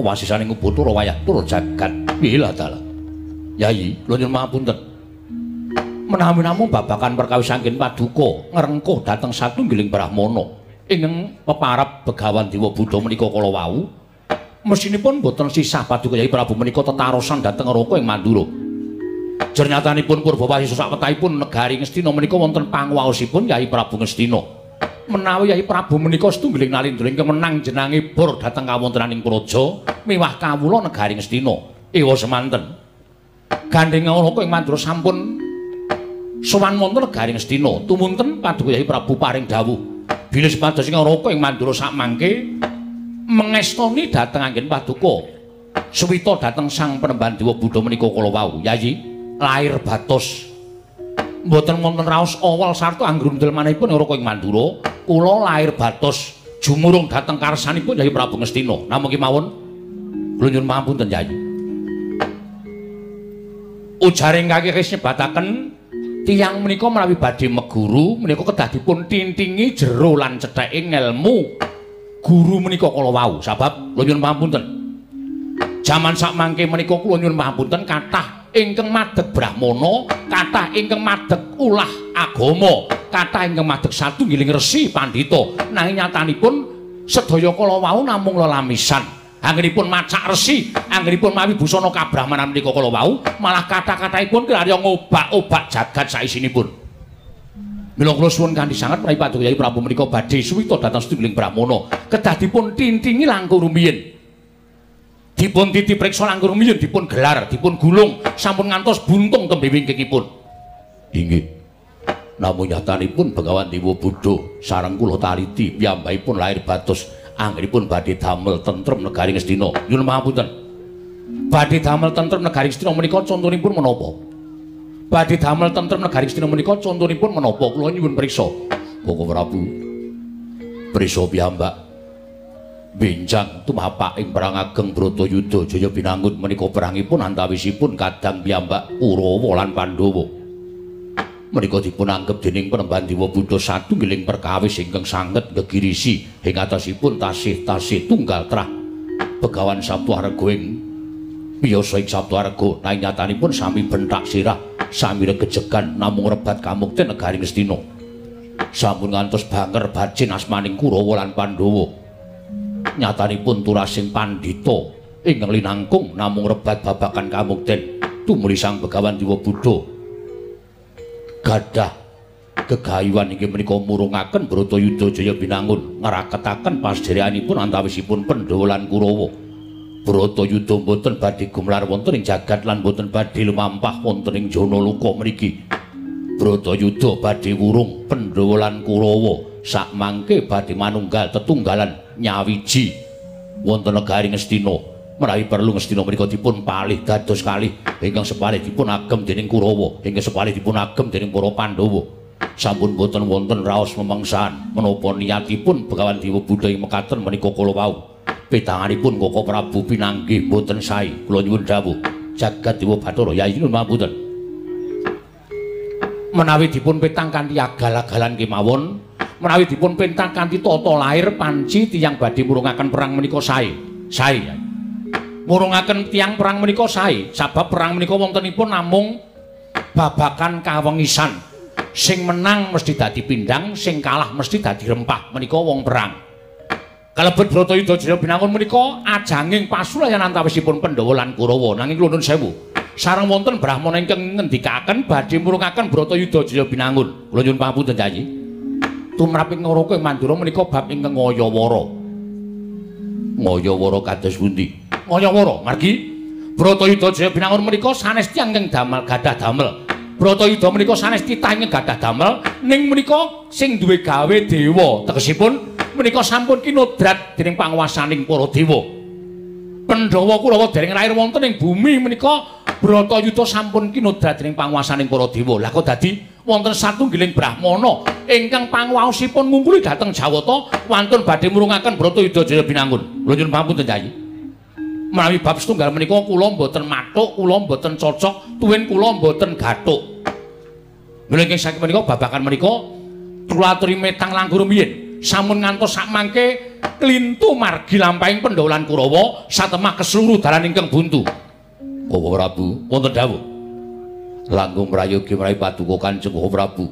kewasisaning Bathara wayah tur jagat. Piye lah dalah. Yai, kula nyuwun pangapunten. Menawi namung babakan perkawis anggen paduka ngrengkuh dhateng satunggiling brahmana ingkang peparab Begawan Dewa Buddha menika kala wau, mesinipun boten sisah paduka Yai Prabu menika tetarosan dhateng Raka ing Mandura. Jernyatanipun Purbawasisa sawetahipun negari Ngastina menika wonten panguwaosipun Yai Prabu Ngastina. Menawi Yai Prabu menika setunggiling nalindra ingkang menang jenengipun dhateng kawontenaning praja miwah kawula negari Ngastina. Ewa semanten. Gandeng Raka ing Mandura sampun sowan wonten negari Ngastina. Tumunten paduka Yai Prabu paring dawuh bilih sepados ing Raka ing Mandura sakmangke mengestoni dhateng anggen paduka suwita dhateng Sang Penemban Dewa Buddha menika kala wau. Yai lahir batos mboten wonten raos awal sarta anggrundel manahipun Raka ing Mandura, kula lahir batos jumurung dhateng karsanipun Yai Prabu Ngastina. Namung kemawon kula nyuwun pangapunten Yai. Ujaring kakek nyebataken tiyang menika menawi badhe meguru menika kedah dipun tintingi jero lan cetheke ngelmu guru menika kala wau. Sabab kula nyuwun pangapunten. Jaman sakmangke menika kula nyuwun pangapunten kathah ingkang madheg brahmana, kathah ingkang madheg ulah agama, kathah ingkang madheg satunggiling resi pandhita. Nanging nyatanipun sedaya kala wau namung lelamisan. Anggenipun macak resi, anggenipun mawi busana kabrahmanan menika kala wau, malah kathah-kathahipun kiraya ngobak-obak jagat saisinipun. Mila kula suwun kanthi sanget menawi paduka Yai Prabu menika badhe suwita dhateng setunggiling brahmana, kedah dipun tintingi langkung rumiyin. Dipun titi priksa langkung rumiyin, dipun gelar, dipun gulung sampun ngantos buntung tembe wingkingipun. Inggih. Namung nyatanipun Begawan Dewa Buddha sareng kula taliti piyambakipun lahir batos anggenipun badhe damel tentrem negari Ngastina. Nyuwun pangapunten. Badhe damel tentrem negari Ngastina menika contonipun menapa? Badhe damel tentrem negari Ngastina menika contonipun menapa? Kula nyuwun priksa. Koko Prabu. Priksa piyambak. Benjang tumapak ing perang ageng Bratayuda Jaya Binangun menika perangipun antawisipun kadang piyambak Kurawa lan Pandhawa. Menika dipun anggep dening Penemban Dewa Buddha satunggiling perkawis ingkang sanget gegirisi ing atasipun tasih-tasih tunggal trah Begawan Sabtuwarga ing piyasa ing Sabtuwarga. Nanging nyatanipun sami bentak sirah, sami regejegan namung rebat kamukten negari Ngastina. Sampun ngantos banger bacin asmaning Kurawa lan Pandhawa. Nyatanipun turasing pandhita ingkang linangkung namung rebat babakan kamukten tumuli Sang Begawan Dewa Buddha gadah gegayuhan inggih menika murungaken Bratayuda Jaya Binangun ngraketaken pasderyanipun antawisipun Pandhawa lan Kurawa. Bratayuda boten badhe gumlar wonten ing jagat lan boten badhe lumampah wonten ing Janaloka mriki. Bratayuda badhe wurung Pandhawa lan Kurawa sakmangke badhe manunggal tetunggalan nyawiji wonten negari Ngastina. Menawi perlu Ngastina menika dipun palih dados kalih, ingkang sepalih dipun agem dening Kurawa, ingkang sepalih dipun agem dening para Pandhawa. Sampun boten wonten raos memangsahan menapa niyatipun Begawan Dewa Buddha ing mekaten menika kala wau. Petanganipun Koko Prabu pinanggih boten sae. Kula nyuwun dawuh jagat Dewa Bathara Yai nyuwun pangapunten. Menawi dipun petang kanthi agal-agalan kemawon, menawi dipun pentang kanthi tata lair panci tiyang badhe murungaken perang menika sae. Sae. Murungaken tiyang perang menika sae, sabab perang menika wontenipun namung babakan kawengisan. Sing menang mesti dadi pindhang, sing kalah mesti dadi rempah. Menika wong perang. Kalebet Bratayuda Jaya Binangun menika ajanging pasulayan antawisipun Pandhawa lan Kurawa. Nanging kula nuwun sewu, sareng wonten brahmana ingkang ngendikaken badhe murungaken Bratayuda Jaya Binangun. Kula nyuwun pangapunten Yai. Tumraping Raka ing Mandura menika bab ingkang ngayawara. Ngayawara kados pundi? Ngayawara margi Bratayuda Jaya Binangun menika sanes tiyang ingkang damel gadah damel. Bratayuda menika sanes titah ingkang gadah damel ning menika sing duwe gawe dewa. Tegesipun menika sampun kinodrat dening panguwasaning para dewa. Pandhawa Kurawa dereng lair wonten ing bumi menika Bratayuda sampun kinodrat dening panguwasaning para dewa. Lah kok dadi wonten satunggiling brahmana ingkang panguwasipun ngumpuli dhateng Jawata wantun badhe murungaken Bratayuda Jaya Binangun. Kula nyuwun pangapunten Yai. Menawi bab setunggal menika kula mboten mathuk, kula mboten cocok, tuwin kula mboten gathuk. Mula ing saking menika babakan menika kula aturi metang langkung rumiyin. Sampun ngantos sakmangke klintu margi lampahing Pandhawa Kurawa satemah keseluruh dalan ingkang buntu. Bapak Prabu, wonten dawuh. Langkung prayogi mrawi paduka Kanjeng Prabu.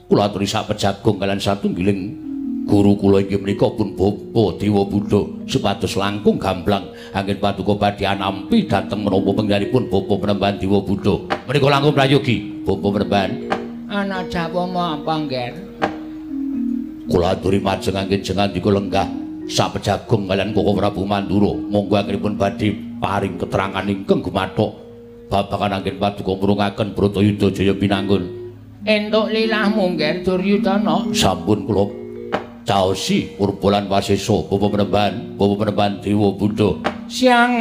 Kula aturi sak pejagong kalian satunggiling guru kula inggih menika pun Bapa Dewa Buddha supados langkung gamblang anggen paduka badhe anampi dhateng menapa penggalipun Bapa Penemban Dewa Buddha. Menika langkung prayogi, Bapa Penemban. Ana jawa apa, Ngger? Kula aturi majeng anggen jengandika lenggah sak pejagong kalian Koko Prabu Mandura. Monggo anggenipun badhe paring keterangan ingkang gumathok babagan anggen paduka murungaken Bratayuda Jaya pinanggun. Entuk lilahmu, Ngger Duryudana. Sampun kula caosi Purba lan Wasesa, Bapa Penemban Dewa Buddha. Siang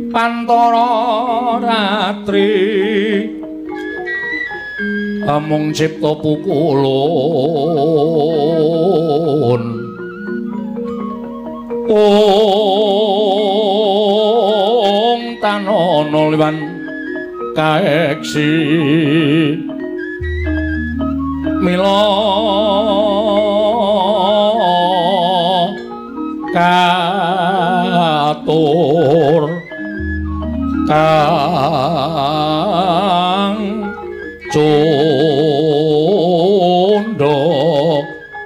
Pantara ratri amung cipta pukulun ong tanana liwan kaeksi mila katur kang cundha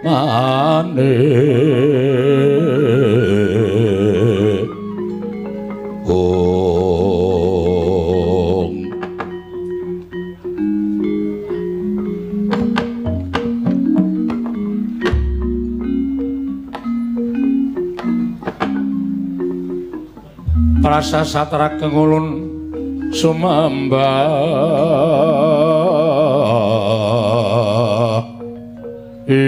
maneh Prasa Satra Kengulun sumambah ing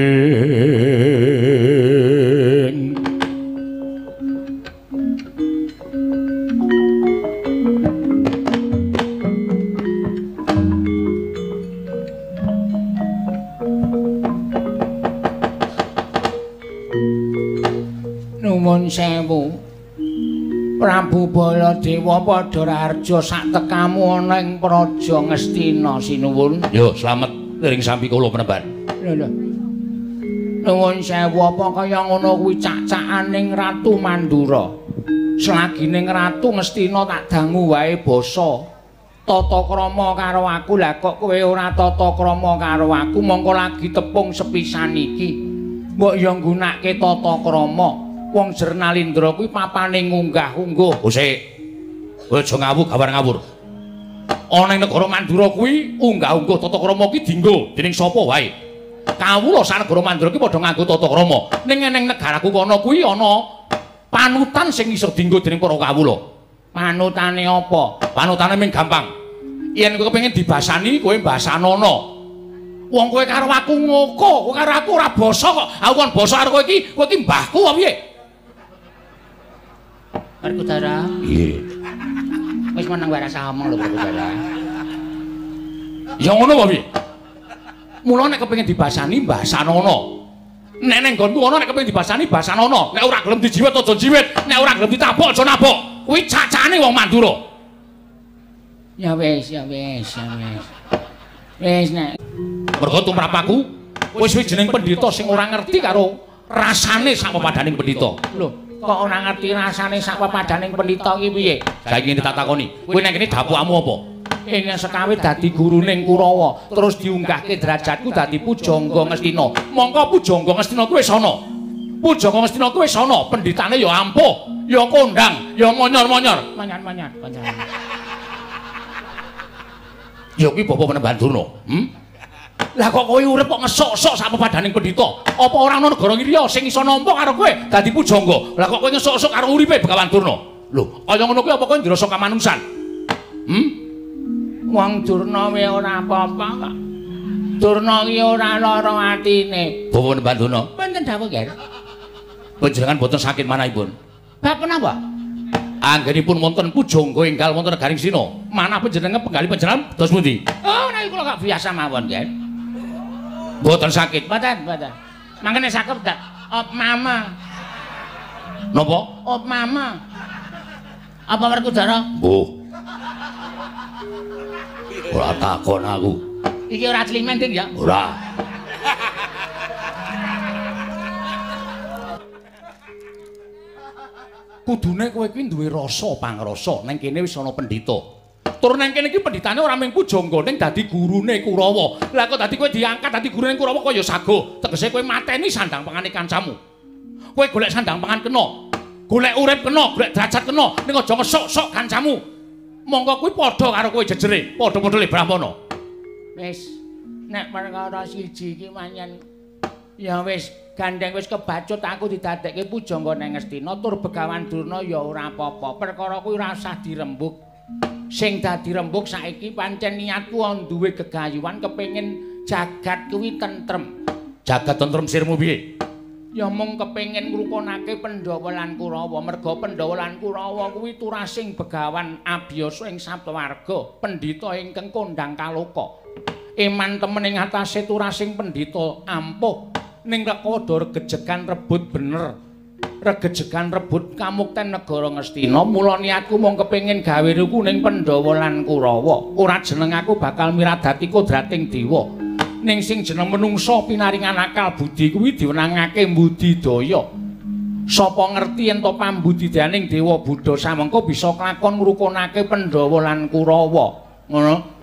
nuwun sewu Prabu Baladewa padha raharja sak tekamu ana ing Praja Ngastina sinuwun. Yo, slamet ring sampi kula Penemban. Lho. Nuwun sewu apa kaya ngono kuwi cak-cakaning Ratu Mandura. Selagining Ratu Ngastina tak dangu wae basa tata krama karo aku. Lah kok kowe ora tata krama karo aku mongko lagi tepung sepisan iki. Mbok yo nggunakake tata krama. Wong Jernalindra kuwi papane ngunggah-ungguh. Sik. Aja ngawur. Ana ing negara Mandura kuwi unggah-ungguh tata krama ki dienggo dening sapa wae. Kawula sanegara Mandura ki padha nganggo tata krama. Ning eneng negaraku kono kuwi ana panutan sing iso dienggo dening para kawula. Panutane apa? Panutane ming gampang. Yen kowe kepengin dibasani, kowe basanana. Wong kowe karo aku ngoko, kowe karo aku ora basa kok. Aku kon basa karo kowe iki mbahku apa piye? Werkudara. Iya. Wis meneng wae rasa omong lho Werkudara. Ya ngono apa piye? Mula nek kepengin dibasani basanana. Nek ning nggonku ana nek kepengin dibasani basanana. Nek ora gelem dijiwet aja jiwet, nek ora gelem ditabok aja nabok. Kuwi cacane wong Mandura. Ya wis. Wis nek mergo tumrap aku wis jeneng pendhita sing ora ngerti karo rasane sak pepadaning pendhita. lho, kok ora ngerti rasane sak pepadaning pendhita iki piye? Saiki tak takoni, kowe nang kene dapukmu apa? Ing sekawe dadi guruning Kurawa, terus diunggahke derajatku dadi Pujangga Ngastina. Mongko Pujangga Ngastina kuwi wis ana. Pujangga Ngastina kuwi wis ana, pendhitane ya ampuh, ya kondang, ya monyor-monyor. Monyor-monyor. Ya kuwi Bapak Penemban Durna. Lah kok kowe urip kok ngesok-sok sak pepadaning pendhita? Apa ora ana negara liya sing iso nampa karo kowe dadi pujangga? Lah kok kowe ngesok-sok karo uripe Begawan Durna? Lho, kaya ngono kuwi apa kowe ngrasa kamanungsan? Wong Durna wae ora apa-apa kok. Durna iki ora lara atine. Bapak Penemban Durna. Mboten dawuh, Ger. Panjenengan boten sakit manahipun? Bab menapa? Anggenipun wonten pujangga enggal wonten negaring Sina. Manah panjenengan penggali panjenengan dos pundi? Oh, nek kula gak biasa mawon, Ger. Boten sakit. Mboten. Mangkene saged dak op mama. Napa? Op mama. Apa Werkudara? Mbuh. Ora takon aku. Iki ora Climending ya? Ora. kudune kowe kuwi duwe rasa pangrasa ning kene wis ana pendhita. Tur nang kene iki pendhitane ora mung pujangga ning dadi gurune Kurawa. Lah kok dadi kowe diangkat dadi gurune Kurawa kok ya sago. Tegese kowe mateni sandang pangane kancamu. Kowe golek sandang pangan kena. Golek urip kena, golek derajat kena. Ning aja ngesok-sok kancamu. Monggo kuwi padha karo kowe jejere, padha-padha le Brahmana. Wis, nek perkara siji iki manyen ya wis gandeng wis kebacut aku didadekke pujangga nang Ngastina tur Begawan Durna ya ora apa-apa. Perkara kuwi ora usah dirembug. Sing dadi rembug saiki pancen niatku duwe gegayuhan kepengin jagat kuwi tentrem. Jagat tentrem sirmu piye? Ya mung kepengin ngrukunake Pandhawa lan Kurawa. Merga Pandhawa lan Kurawa kuwi turasing Begawan Abiyasa ing Saptawarga, pendhita ingkang kondang kaloka. Eman temen ing atase turasing pendhita ampuh ning rekodo regejegan rebut bener. Regejegan rebut kamukten negara Ngastina. Mula niatku mung kepengin gawe ruku ning Pandhawa lan Kurawa. Ora jeneng aku bakal miradati kodrating dewa. Ning sing jeneng menungsa pinaringan akal budi kuwi diwenangake mbudidaya. Sapa ngerti yen to pambudidayaning dewa Buddha samengko bisa kelakon ngrukunake Pandhawa lan Kurawa. Ngono.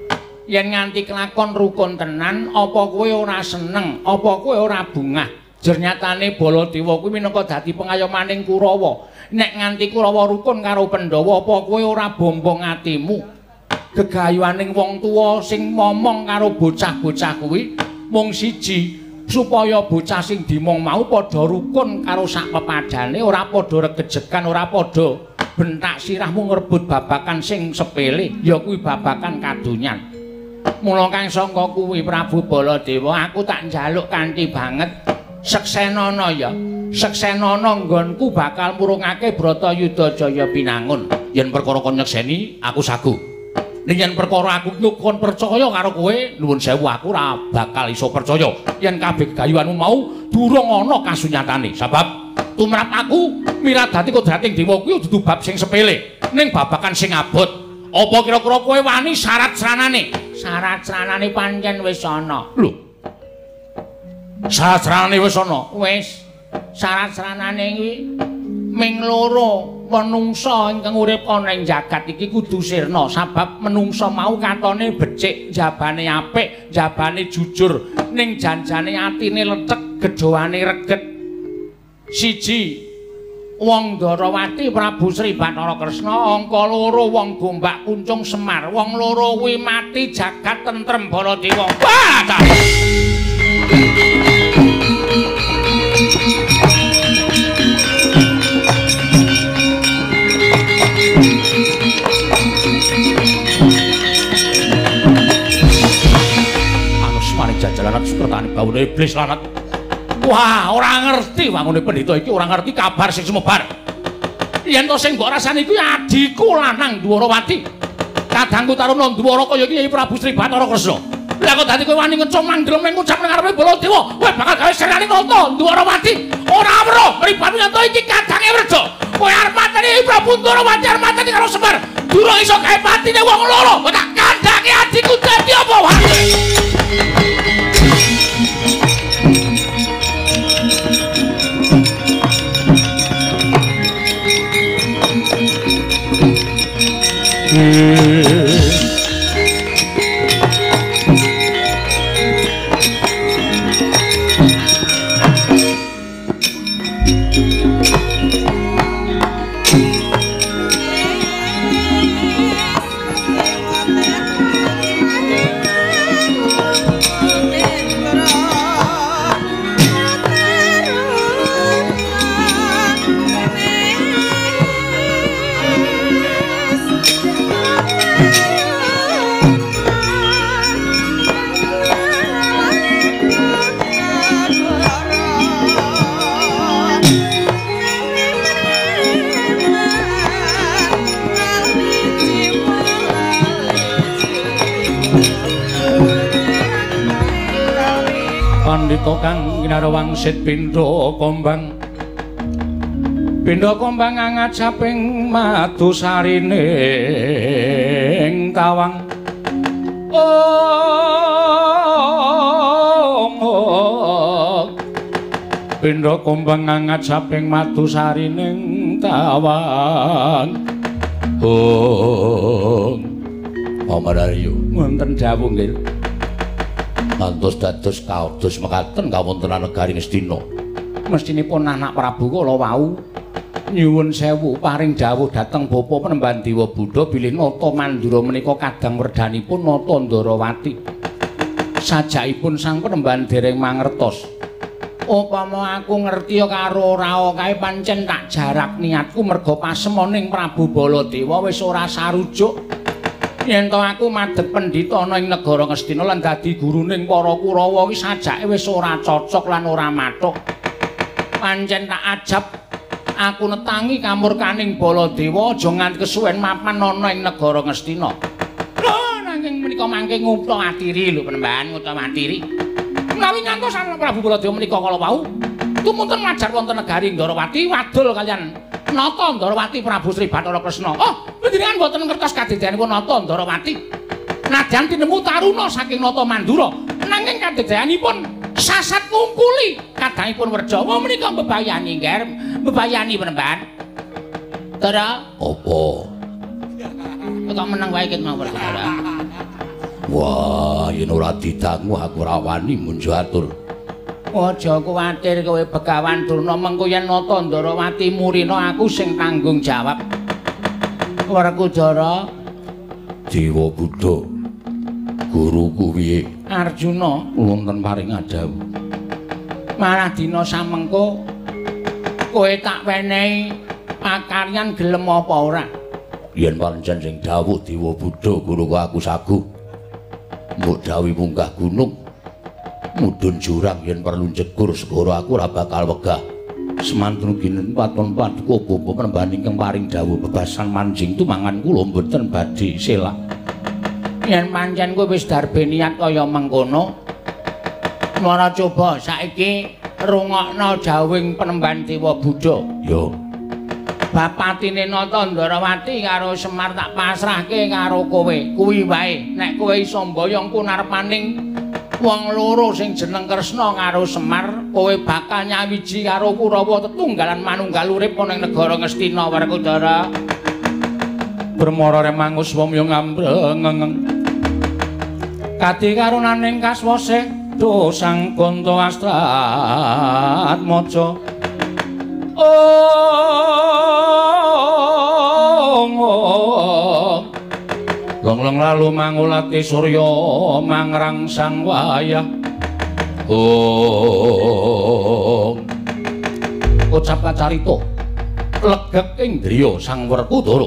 Yen nganti kelakon rukun tenan, apa kowe ora seneng, apa kowe ora bungah? Jernyatane Baladewa kuwi minangka dadi pengayomaning Kurawa. Nek nganti Kurawa rukun karo Pandhawa, apa kowe ora bombong atimu? Gegayuhaning wong tuwa sing momong karo bocah-bocah kuwi mung siji, supaya bocah sing dimong mau padha rukun karo sak pepadane, ora padha regejegan, ora padha bentak sirahmu ngrebut babakan sing sepele, ya kuwi babakan kadonyan. Mula kang sangka kuwi Prabu Baladewa aku tak njaluk kanthi banget seksenana ya. Seksenana nggonku bakal murungake Bratayuda Jaya pinangun. Yen perkara kon nyekseni aku sagu. Ning yen perkara aku nyukun percaya karo kowe, nuwun sewu aku ora bakal iso percaya yen kabeh gegayuhanmu mau durung ana kasunyatane. Sebab tumrap aku miradati kodrating dewa kuwi dudu bab sing sepele, ning babakan sing abot. Apa kira-kira kowe wani syarat-syaratane? Syarat-syaratane pancen wis ana. Lho. Syarat-syaratane wis ana. Wis. Syarat-syaratane iki ming loro menungsa ingkang urip ana ing jagat iki kudu sirna, sabab menungsa mau katone becik, jabane apik, jabane jujur, ning janjane atine lecek, gedhoane reget. Siji wong Ndarawati Prabu Sri Bathara Kresna, angka loro wong Gombak Kuncung Semar, wong loro kuwi mati jagat tentrem Baladewa. Wah! Jajalan sukertane bawune iblis lanat. Wah, ora ngerti wangune pendhita iki, ora ngerti kabar sing sumebar. Yen to sing mbok rasani kuwi adiku lanang Dwarawati. Kadangku taruna Dwara kaya iki Prabu Sri Bathara Kresna. Lah kok dadi kowe wani ngeco mandrem ning ngucap nang ngarepe Baladewa, kowe bakal gawe serani nata Dwarawati. Ora weruh mripate nyanto iki kadange Werja. Kowe arep mateni Prabu Dwarawati arep mateni karo Semar. Durung iso gawe patine wong loro. Kok tak kandange adiku dadi apa wae? Pandhita kang ginara wangsit pindha kombang angat saping matusarining tawang. Pindha kombang angat saping matusarining tawang Pamararyo wonten dawuh nggih ngantos dados kados mekaten kawontenan negari Ngastina mestinipun anak Prabu kala wau nyuwun sewu paring dawuh dhateng Bapa Penemban Dewa Buddha bilih nata Mandura menika kadang werdanipun nata Ndarawati sajakipun sang Penemban dereng mangertos upama aku ngerti karo ora kae pancen tak jarak niatku merga pasemoning Prabu Baladewa wis ora sarujuk yen to aku madhep pendhita ana ing negara Ngastina lan dadi guruning para Kurawa iki sajake wis ora cocok lan ora mathuk. Pancen tak ajab aku netangi kamurkaning Baladewa aja nganti kesuwen mapan ana ing negara Ngastina. Lho nanging menika mangke Ngutawatiri lho Penemban Ngutawatiri. Menawi ngantos Sang Prabu Baladewa menika kala wau tumunten majar wonten negari Ndarawati wadul kaliyan Nata Ndarawati Prabu Sri Bathara Kresna. Oh, panjenengan boten ngertos kadadyanipun Nata Ndarawati. Nadyan tinemu taruna saking Nata Mandura, nanging kadadyanipun sasat ngungkuli kadangipun Werjawa menika mbebayani nggih, mbebayani Penemban. Tara, apa? kok meneng wae ket mawon Tara. Wah, yen ora didangu aku ora wani munjo atur. Aja kuwatir kowe Begawan Durna mengko yen Nata Ndarawati murina aku sing tanggung jawab. Werkudara Dewa Buddha guruku piye? Arjuna Wonten paring adawu. malah dina samengko kowe tak wenehi pakaryan gelem apa ora? Yen pancen sing dawuh Dewa Buddha guruku aku saguh. Mbok dawuh munggah gunung mudhun jurang yen perlu jegur segara aku ora bakal wegah. Semantun ginen paton paduka Bapa Penemban ingkang paring dawuh bebasan manjing tumangan kula mboten badhe selak. Yen pancen kowe wis darbe niat kaya mengkono, mara coba saiki rungokno dawuhing Penemban Dewa Buddha. Yo. Bapatine Nata Ndarawati karo Semar tak pasrahke karo kowe. Kuwi wae nek kowe iso mboyong kunarpaning wong loro sing jeneng Kresna karo Semar, kowe bakal nyawiji karo Kurawa tetunggalan manunggal urip ana ing negara Ngastina Werkudara. Bermara remangus wamya ngambreng. Kadhi karunaning kaswasih dosang Ganta Astrat maca. Longlong lalu mangulati surya mangrangsang wayah. Ucap kacarita legek ing driya Sang Werkudara.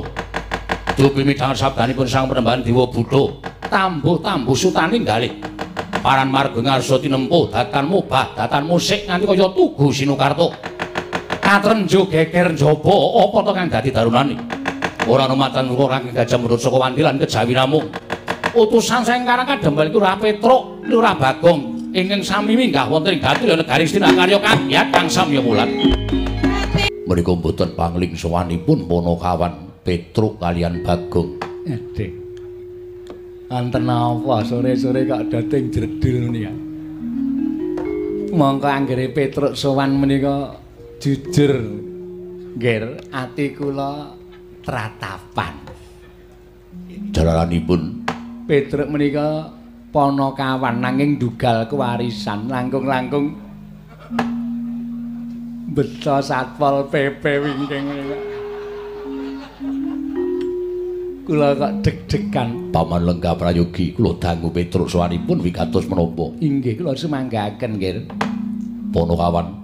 Dupi midhang sabdanipun Sang Penemban Dewa Buddha tambuh-tambuh sutaning galih. Paran marga ngarsa tinempuh datan mubah datan musik nganti kaya tugu sinukarta. Katrenjo geger njaba apa to kang dadi darunane? Ora numatan ora Gajah Murud saka Wandilan kejawi namung utusan sing karang kadempel iku Lurah Petruk, Lurah Bagong ingkang sami minggah wonten ing Gatul negari Ngastina karya kagiat kang samya mulat. Menika mboten pangling sowanipun Panakawan Petruk kaliyan Bagong. Dik. Anten apa sore-sore kok dating jredil menika? Mongko anggere Petruk sowan menika jujur nggih ati kula tratapan. Jalaranipun Petruk menika Panakawan nanging dugal kewarisan langkung-langkung beto Satpol PP wingking menika. Kula kok deg-degan. Paman Lenggah Prayogi kula dangu Petruk sowanipun wigatos menapa? Inggih kula sumanggaken nggih. Panakawan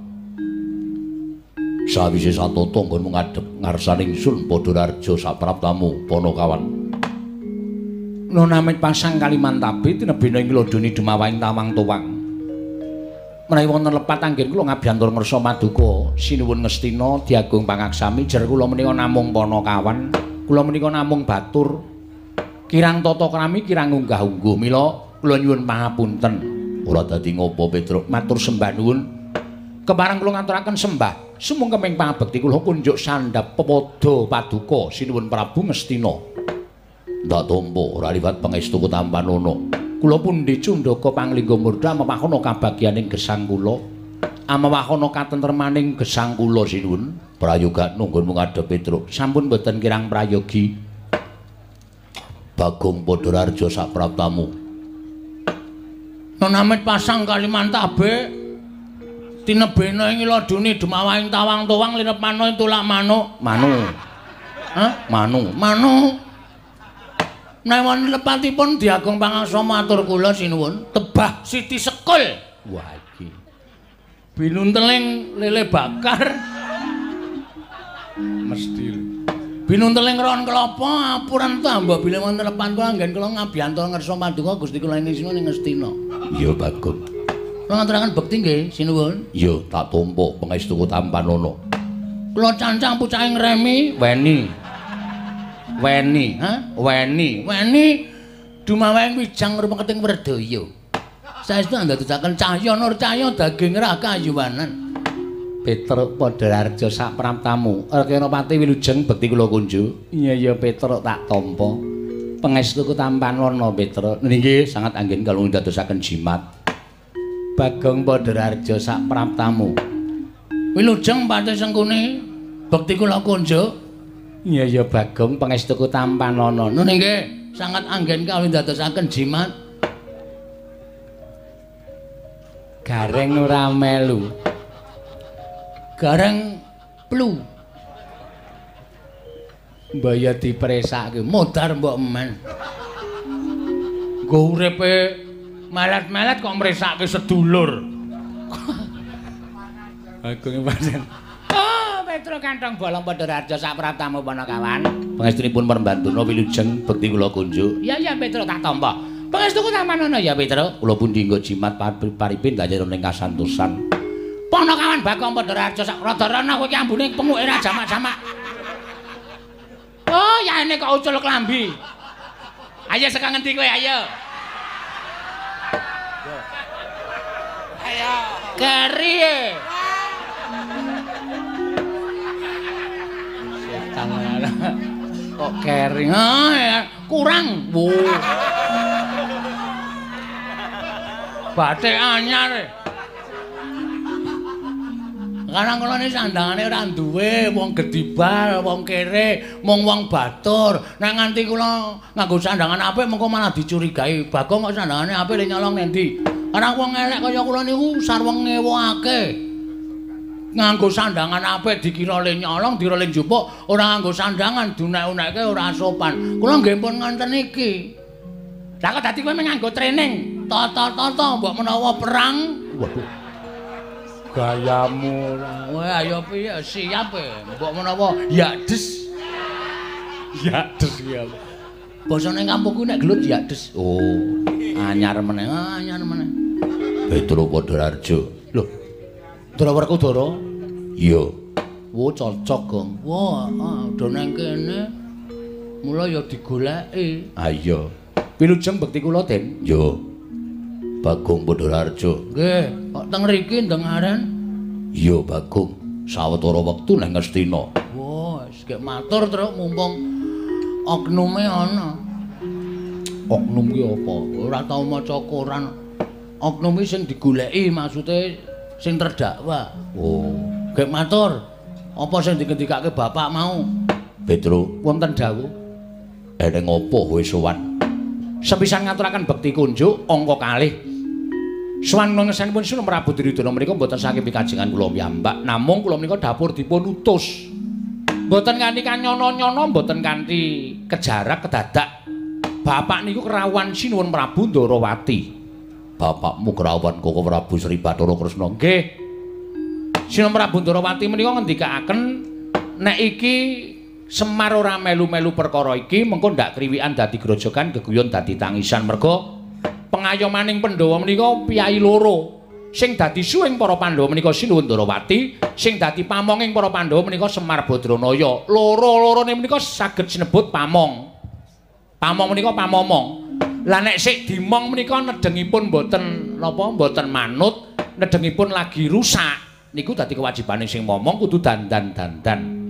sawise santata nggon ngadhep ngarsaning ingsun padha raja sapraptamu Panakawan. Nona mit pasang Kalimantabi tinebina ing lodoni Demawaing Tawang Towang. Menawi wonten lepat anggen kula ngabiyantur ngersa maduka sinuwun Ngastina diagung pangaksami jer kula menika namung Panakawan. Kula menika namung batur. Kirang tata krami kirang unggah-ungguh mila kula nyuwun pangapunten. Ora dadi ngopo Petruk? Matur sembah nuwun. Kepareng kula ngaturaken sembah sumung kemeng pangabekti kula kunjuk sandhap pepada paduka sinuwun Prabu Ngastina. Ndak tampa ora liwat pangestu Tampanono. Kula pundi Cundaka Panglingga Murda mapakana kabagyaning gesang kula. Amawakana katentremaning gesang kula sinuwun. prayoga nunggun ngadhep Petruk. Sampun mboten kirang prayogi. Bagong Padhararja sapraptamu. Nonamit pasang Kalimantabe tinebena ing Iloduni Demawaing Tawang Towang linep mano tulak manuk. Manu. Hah? Manu. Newon lepatipun Diagung Pangasa matur kula sinuwun tebah Siti Sekul. Wah iki. Binunteling lele bakar. Mesti. Binunteling ron kelapa apuran tambah bila wonten lepan kula anggen kula ngabiyanta ngersa paduka Gusti kula ing Sina ning Ngastina. Iya Bagong. Kula ngaturaken bekti nggih sinuwun. Iya tak tumpuk pangestuku Tampanono. Kula cancang pucake ngremi Weni. Weni dumawaing wijang rupeketing Werdaya. Saestu ndadosaken cahya nur cahya daging rah kayuwanan. Petruk Padhararja sapraptamu. Rekanapati wilujeng bekti kula kunjuk. Iya Petruk tak tampa. Pangestuku Tampanono Petruk. Nggih sangat anggen kalung ndadosaken jimat. Bagong Padhararja sapraptamu. Wilujeng pati sengkune bekti kula kunjuk. Iya Bagong pangestuku Tampanono. Nggih sangat anggen kalih ndadosaken jimat. Gareng ora melu. Gareng plu. Mbaya dipresake Modar mbok men. Nggo uripe melet-melet kok mresake sedulur. Bagong pancen. Oh, Petruk Kantong Bolong Padhararja sapraptamu Panakawan. Pangestunipun Perembantuna wilujeng bekti kula kunjuk. Iya Petruk tak tampa. Pangestuku Tampanono ya Petruk. Kula pun dinggo jimat paripin danyar ning kasantosan. Panakawan Bagong Padhararja sak Radarana kowe iki ambune penguke ra jamak-jamak. Oh, ya ini kok ucul klambi. Ayo saka ngendi kowe ayo. Ayo. Keri. Setan kok kering. Ya, kurang. Wo. Bathik anyar. Karang kula niki sandangane ora duwe, wong gedibal, wong kere, mung wong batur. Nek nganti kula nganggo sandangan apik mengko malah dicurigai. Bagong kok sandangane apik le nyolong nendi? Karang wong elek kaya kula niku sarweng ngewake. Nganggo sandangan apik dikira le nyolong, dira le njupuk, ora nganggo sandangan dunek-unekke ora sopan. Kula nggih pun ngonten iki. Lah kok dadi kowe nganggo training, tata-tata mbok menawa perang. Waduh. Gayamu. Kowe ayo piye siap e. Mbok menawa ya des. Ya des ya. Basane kampungku nek gelut ya des. Oh, Anyar meneh, anyar meneh. Petruk Padhararja. Lho. Ndara Werkudara. Iya. Wo cocok, Gong. Wah, do nang kene. Mula ya digoleki. Ah iya. Wilujeng bekti kula, Den. Yo. Bagong Padhararja. Nggih, kok teng mriki ndengaren. Iya Bagong. Sawetara wektu nang Ngastina. Wah, wis gek matur truk mumpung oknume ana. Oknum ki apa? Ora tau maca koran. Oknum iki sing digoleki maksude sing terdakwa. Oh, Gek matur. Apa sing dikendikake bapak mau? Petruk, Wonten dawuh. eneng apa kowe sowan? Sepisan ngaturaken bekti kunjuk angka kalih. Sowan ngesanipun Sunan Prabu Duryudana menika mboten saking pikajengan kula piyambak, namung kula menika dapur dipun utus. Mboten kanthi kanyono-nyono, mboten kanthi kejarak kedadak. Bapak niku kerawan Sinuwun Prabu Ndarawati. Bapakmu kerawan Koko Prabu Sri Bathara Kresna. Nggih. Sinuwun Prabu Ndarawati menika ngendikaaken nek iki Semar ora melu-melu perkara iki mengko ndak kriwikan dadi grojogan geguyon dadi tangisan merga pengayomaning Pandhawa menika piyai loro. Sing dadi suwing para Pandhawa menika Sinuwun Ndarawati, sing dadi pamonging para Pandhawa menika Semar Badranaya. Loro-lorone menika saged sinebut pamong. Pamong menika pamomong. Lah nek sik dimong menika nedengipun mboten napa mboten manut, nedengipun lagi rusak. Niku dadi kewajibaning sing momong kudu dandan-dandan.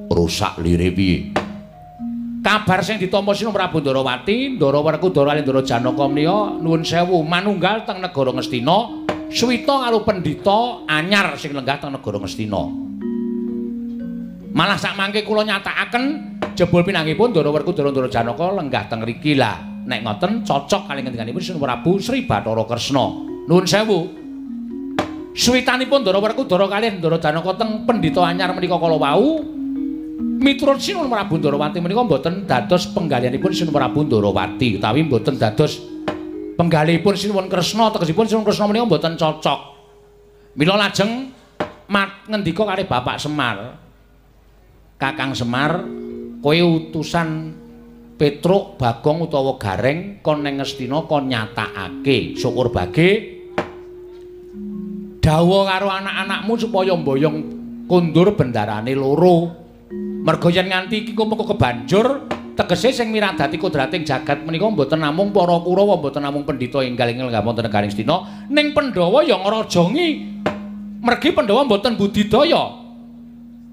Rusak lire piye? Kabar sing ditampa Sinuwun Prabu Ndarawati, Ndara Werkudara lan Ndara Janaka menika nuwun sewu manunggal teng negara Ngastina, suwita karo pendhita anyar sing lenggah teng negara Ngastina. Malah sak mangke kula nyatakaken jebul pinanggipun Ndara Werkudara Ndara Janaka lenggah teng mriki lah. Nek ngoten cocok kali ngendikanipun Sinten Prabu Sri Bathara Kresna. Nuwun sewu. Suwitanipun Ndara Werkudara kalih Ndara Janaka teng Pendhita Anyar menika kala wau miturut Sinten Prabu Ndarawati menika mboten dados penggalihanipun Sinten Prabu Ndarawati utawi mboten dados penggalihipun Sinten Kresna tegesipun Sinten Kresna menika mboten cocok. Mila lajeng ngendika kalih Bapak Semar. Kakang Semar, kowe utusan Petruk, Bagong utawa Gareng kon ning Ngastina kon nyatakake syukur bage dawuh karo anak-anakmu supaya mboyong kondur bendarane loro. Merga yen nganti iki kumpul kebanjur tegese sing miradati kodrating jagat menika mboten namung para Kurawa, mboten namung pendhita enggal lenggah wonten negaring Astina, ning Pandhawa ya ngrajangi. Mergi Pandhawa mboten budidaya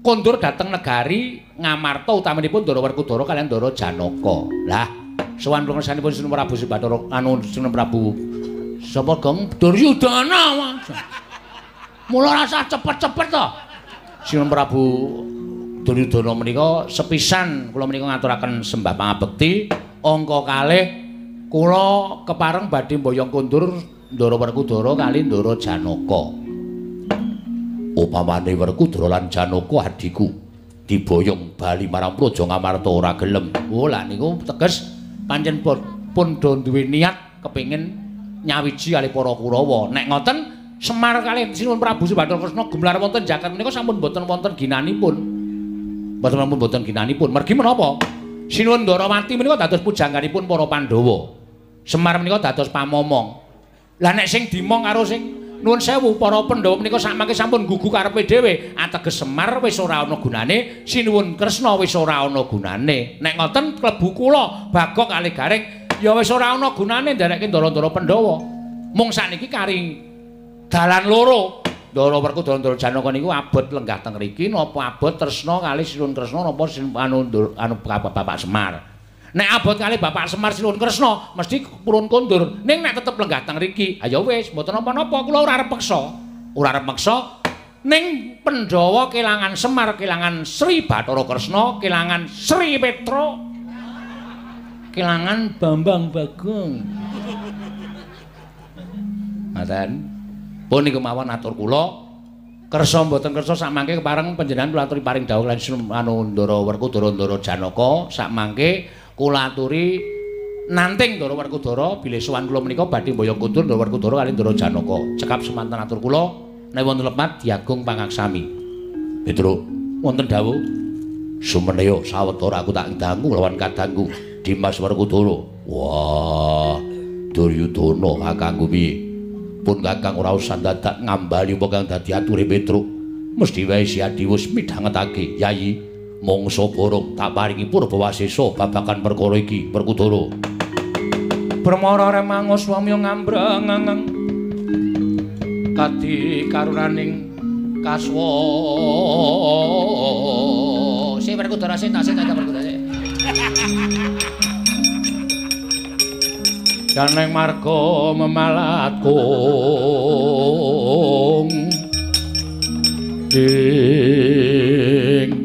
kondur dhateng negari Ngamarta utamanipun Ndara Werkudara kaliyan Ndara Janaka. Lah, sowan pungkasanipun Sinten Prabu Bathara anu Sinten Prabu sapa Gong Duryudana. Mula rasa cepet-cepet to. Sinten Prabu Duryudana menika sepisan kula menika ngaturaken sembah pangabekti angka kalih kula kepareng badhe mboyong kondur Ndara Werkudara kali Ndara Janaka. Upamane Werkudara lan Janaka adhiku diboyong bali marang Praja Ngamarta ora gelem. Oh lah niku teges pancen pun do duwe niat kepengin nyawiji kalih para Kurawa. Nek ngoten Semar kalih Sinten Prabu Bathara Kresna gumelar wonten jagat menika sampun boten wonten ginanipun. Boten ginanipun. Mergi menapa? Sinten Ndarawati menika dados pujangganipun para Pandhawa. Semar menika dados pamomong. Lah nek sing dimong karo sing nuwun sewu para Pandhawa menika sakmangke sampun gugu karepe dhewe. Ateges Semar wis ora ana gunane, Sinuwun Kresna wis ora ana gunane. Nek ngoten klebu kula Bagong kalih Gareng ya wis ora ana gunane nderekke ndara-ndara Pandhawa. Mung sakniki kari dalan loro. Ndara Werkudara Ndara Janaka niku abot lenggah teng mriki napa abot tresna kalih Sinuwun Kresna napa anu Bapak Semar. Nek abot kalih Bapak Semar Sinuwun Kresna mesti purun kondur. Ning nek tetep lenggah teng mriki, ayo wis mboten napa-napa kula ora arep peksa. Ora arep peksa. Ning Pandhawa kelangan Semar, kelangan Sri Bathara Kresna, kelangan Sri Petruk, kelangan Bambang Bagong. Ngaten. Pun niku mawon atur kula kersa mboten kersa sakmangke kepareng panjenengan kula aturi paring dawuh lan anu Ndara Werkudara Ndara Janaka sakmangke kula aturi nanting Ndara Werkudara bilih sowan kula menika badhe mboyong kondur Ndara Werkudara kali Ndara Janaka. Cekap semanten atur kula nek wonten lepat diagung pangaksami. Petruk wonten dawuh sumeneya sawetara aku tak dangu lawan kadangku Dimas Werkudara. Wah, Duryudana kakangku piye? Pun kakang ora usah dadak ngambali apa kang dadi ature Petruk. Mesti wae si Adi wis midhangetake, Yayi. Mangsa borong tak paringi Purbawasesa babagan perkara iki, Werkudara. Brahmara remang swamya ngambrang kadi karunaning kaswa. Si Werkudara sing tak Werkudara. Janeng marga memalatkung ing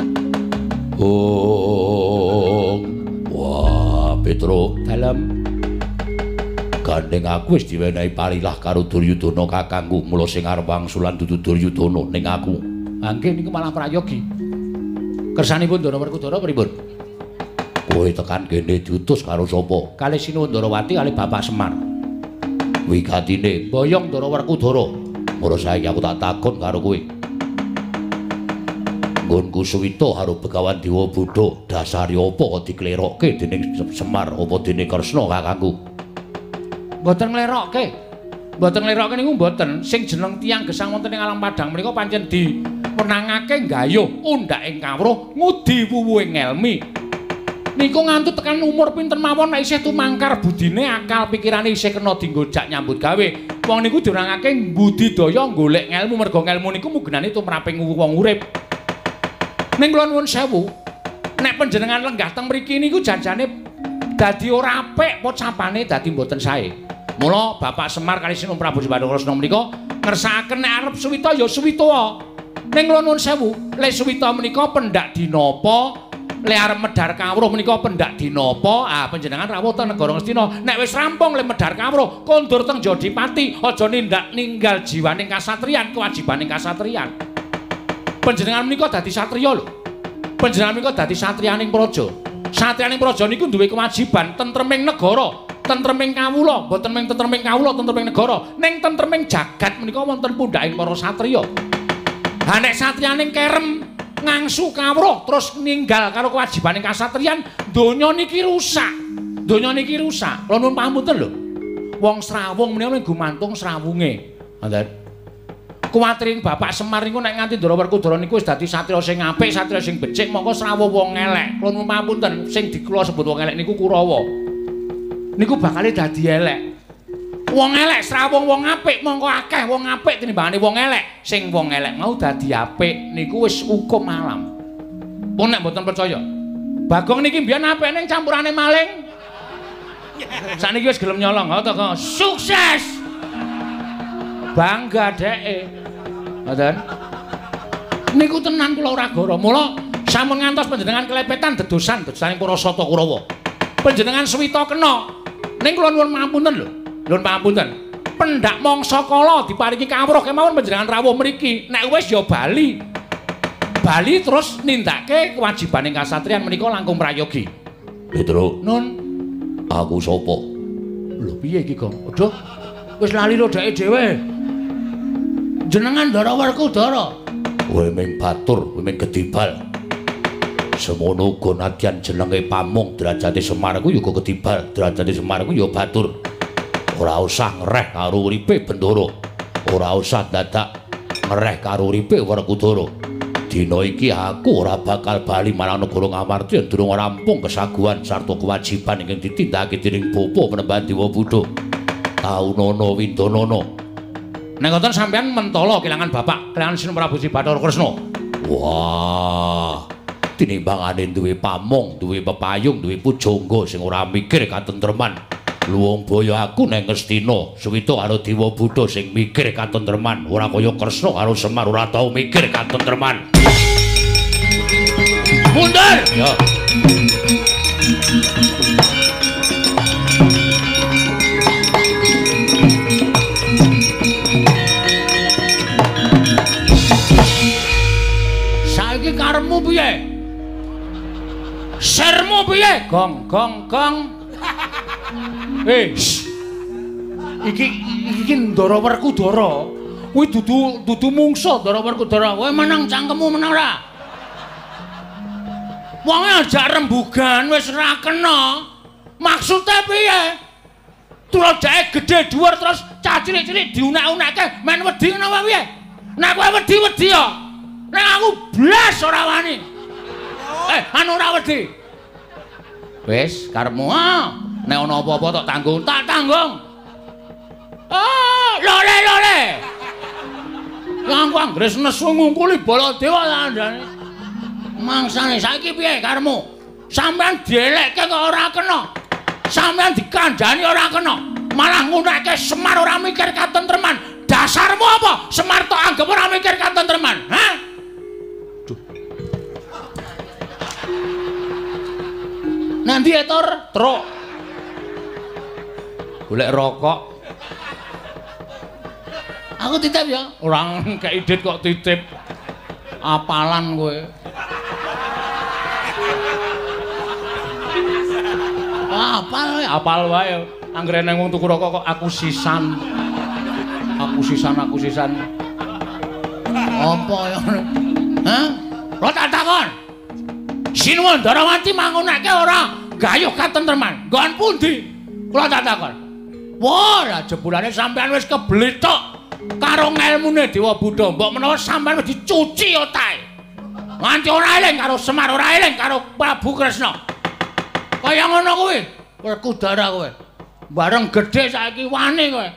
wah Petruk dalem gandeng aku wis diwenehi parilah karo Duryudana kakangku mula sing arep wangsulan dudu Duryudana ning aku mangke niku malah prayogi kersanipun Ndara Werkudara pripun? Kowe tekan kene diutus karo sapa? Kalih Sinuwun Ndarawati kalih Bapak Semar. Wigatine boyong Ndara Werkudara. Mula saiki aku tak takon karo kowe. Nggonku suwita karo Begawan Dewa Buddha, dasare apa kok diklerokke dening Semar apa dening Kresna kakangku? Mboten nglerokke. Mboten nglerokke niku mboten. Sing jeneng tiyang gesang wonten ing alam padang menika pancen diwenangake nggayuh undhaking kawruh ngudi wuwuhing ngelmi. Niku ngantuk tekan umur pinten mawon nek isih tumangkar budine akal pikirane isih kena dienggo jak nyambut gawe. Wong niku dirangake budidaya golek ngelmu merga ngelmu niku mugenane tumraping wong urip. Ning kula nuwun sewu, nek panjenengan lenggah teng mriki niku janjane dadi ora apik pocapane dadi mboten sae. Mula Bapak Semar kali Sinten Prabu Bathara Kresna menika ngersakaken nek arep suwita ya suwita. Ning kula nuwun sewu, le Suwita menika pendak dina apa? Le arep medhar kawruh menika pendak dina apa? Ah panjenengan rawuh teng negara Ngastina. Nek wis rampung le medhar kawruh, kondur teng Jodipati, aja ninggal jiwaning kasatriyan, kewajibaning kasatriyan. Panjenengan menika dadi satriya lho. Panjenengan menika dadi satriyaning praja. Satriyaning praja niku duwe kewajiban tentreming negara, tentreming kawula, mboten mung tentreming kawula, tentreming negara, ning tentreming jagat menika wonten pundhaking para satriya. Ha nek satriyaning kerem ngangsu kawruh terus ninggal karo kewajibaning kasatriyan, donya niki rusak. Donya niki rusak. Kula nuwun pamunten lho. Wong Srawung menika gumantung srawunge. Ngoten. Kuwatiring Bapak Semar niku nek nganti Ndara Werkudara niku wis dadi satriya sing apik, satriya sing becik, mongko srawuh wong elek. Kula nuwun pamunten, sing dikula sebut wong elek niku Kurawa. Niku bakale dadi elek. Wong elek srawuh wong apik, mongko akeh wong apik tinimbangane wong elek. Sing wong elek mau dadi apik niku wis hukum alam. Pun nek mboten percaya. Bagong niki mbiyen apik ning campurane maling. Sakniki wis gelem nyolong, ha to sukses. Bangga dheke. Ngoten. Niku tenan kula ora goro. Mula sampun ngantos panjenengan kelepetan dedosaning para Sata Kurawa. Panjenengan Suwita kena. Ning kula nuwun pamunten lho. Nuwun pamunten. Pendak mangsa kala diparingi kawruh kemawon panjenengan rawuh mriki. Nek wis ya bali. Bali terus nindakake kewajibaning kasatriyan menika langkung prayogi. Petro. Nun. Aku sapa? Lho piye iki, Gong? Aduh. Wis lali lho dheke dhewe. Jenengan Ndara Werkudara. Kowe ming batur, kowe ming gedibal. Semono uga nadyan jenenge Pamung, derajate Semar ku ya gedibal, derajate Semar ku ya batur. Ora usah ngereh karo uripe Bendoro. Ora usah dadak ngereh karo uripe Werkudara. Dina iki aku ora bakal bali marang negara Ngamarta yen durung rampung kesaguhan sarta kewajiban ingkang ditindakake dening Bapa Penembahan Dewa Buddha. Taunana Windanana. Nek ngoten sampeyan mentala kelangan bapak, kelangan Sinu Prabu Sri Bathara Kresna. Wah, tinimbangane duwe pamong, duwe pepayung, duwe pujangga sing ora mikir katentreman. Luwung boyo aku nang Ngastina, Suwita karo Dewa Buddha sing mikir katentreman, ora kaya Kresna karo Semar ora tau mikir katentreman. Mundur! Ya. Karemu piye? Sermu piye? Gong. Iki Ndara Werkudara. Kuwi dudu mungsuh Ndara Werkudara. Kowe menang cangkemmu menang ora? Wonge ajak rembugan wis ora kena. Maksude piye? Tulodake gedhe dhuwur terus cah cilik-cilik diunek-unekke men wedi ngono piye? Nek kowe wedi ya. Nek aku blas ora wani. Anu ora wedi. Wis, karepmu nek ana apa-apa tak tanggung. Lole. Yang ku anggres nesu ngungkuli Baladewa kandhane. Mangsane saiki piye karepmu? Sampeyan dielekke kok ora kena. Sampeyan dikandhani ora kena. Malah ngunekke Semar ora mikir katentreman. Dasarmu apa? Semar tok anggap ora mikir katentreman. Hah? Nanti etor truk golek rokok. Aku titip ya. Orang keidit kok titip. Apalan kowe. Apal wae. Anggere nang wong tuku rokok kok aku sisan. Apa ya? Hah? Lo tak takon. Sinuwun Ndarawati mangunake ora gayuh katentreman. Nggon pundi? Kula tak takon. Wah, lah jebulane sampean wis keblethok karo ngelmune Dewa Buddha. Mbok menawa sampean wis dicuci otahe. Nganti ora eling karo Semar, ora eling karo Prabu Kresna. Kaya ngono kuwi, Werkudara kowe. Bareng gedhe saiki wani kowe.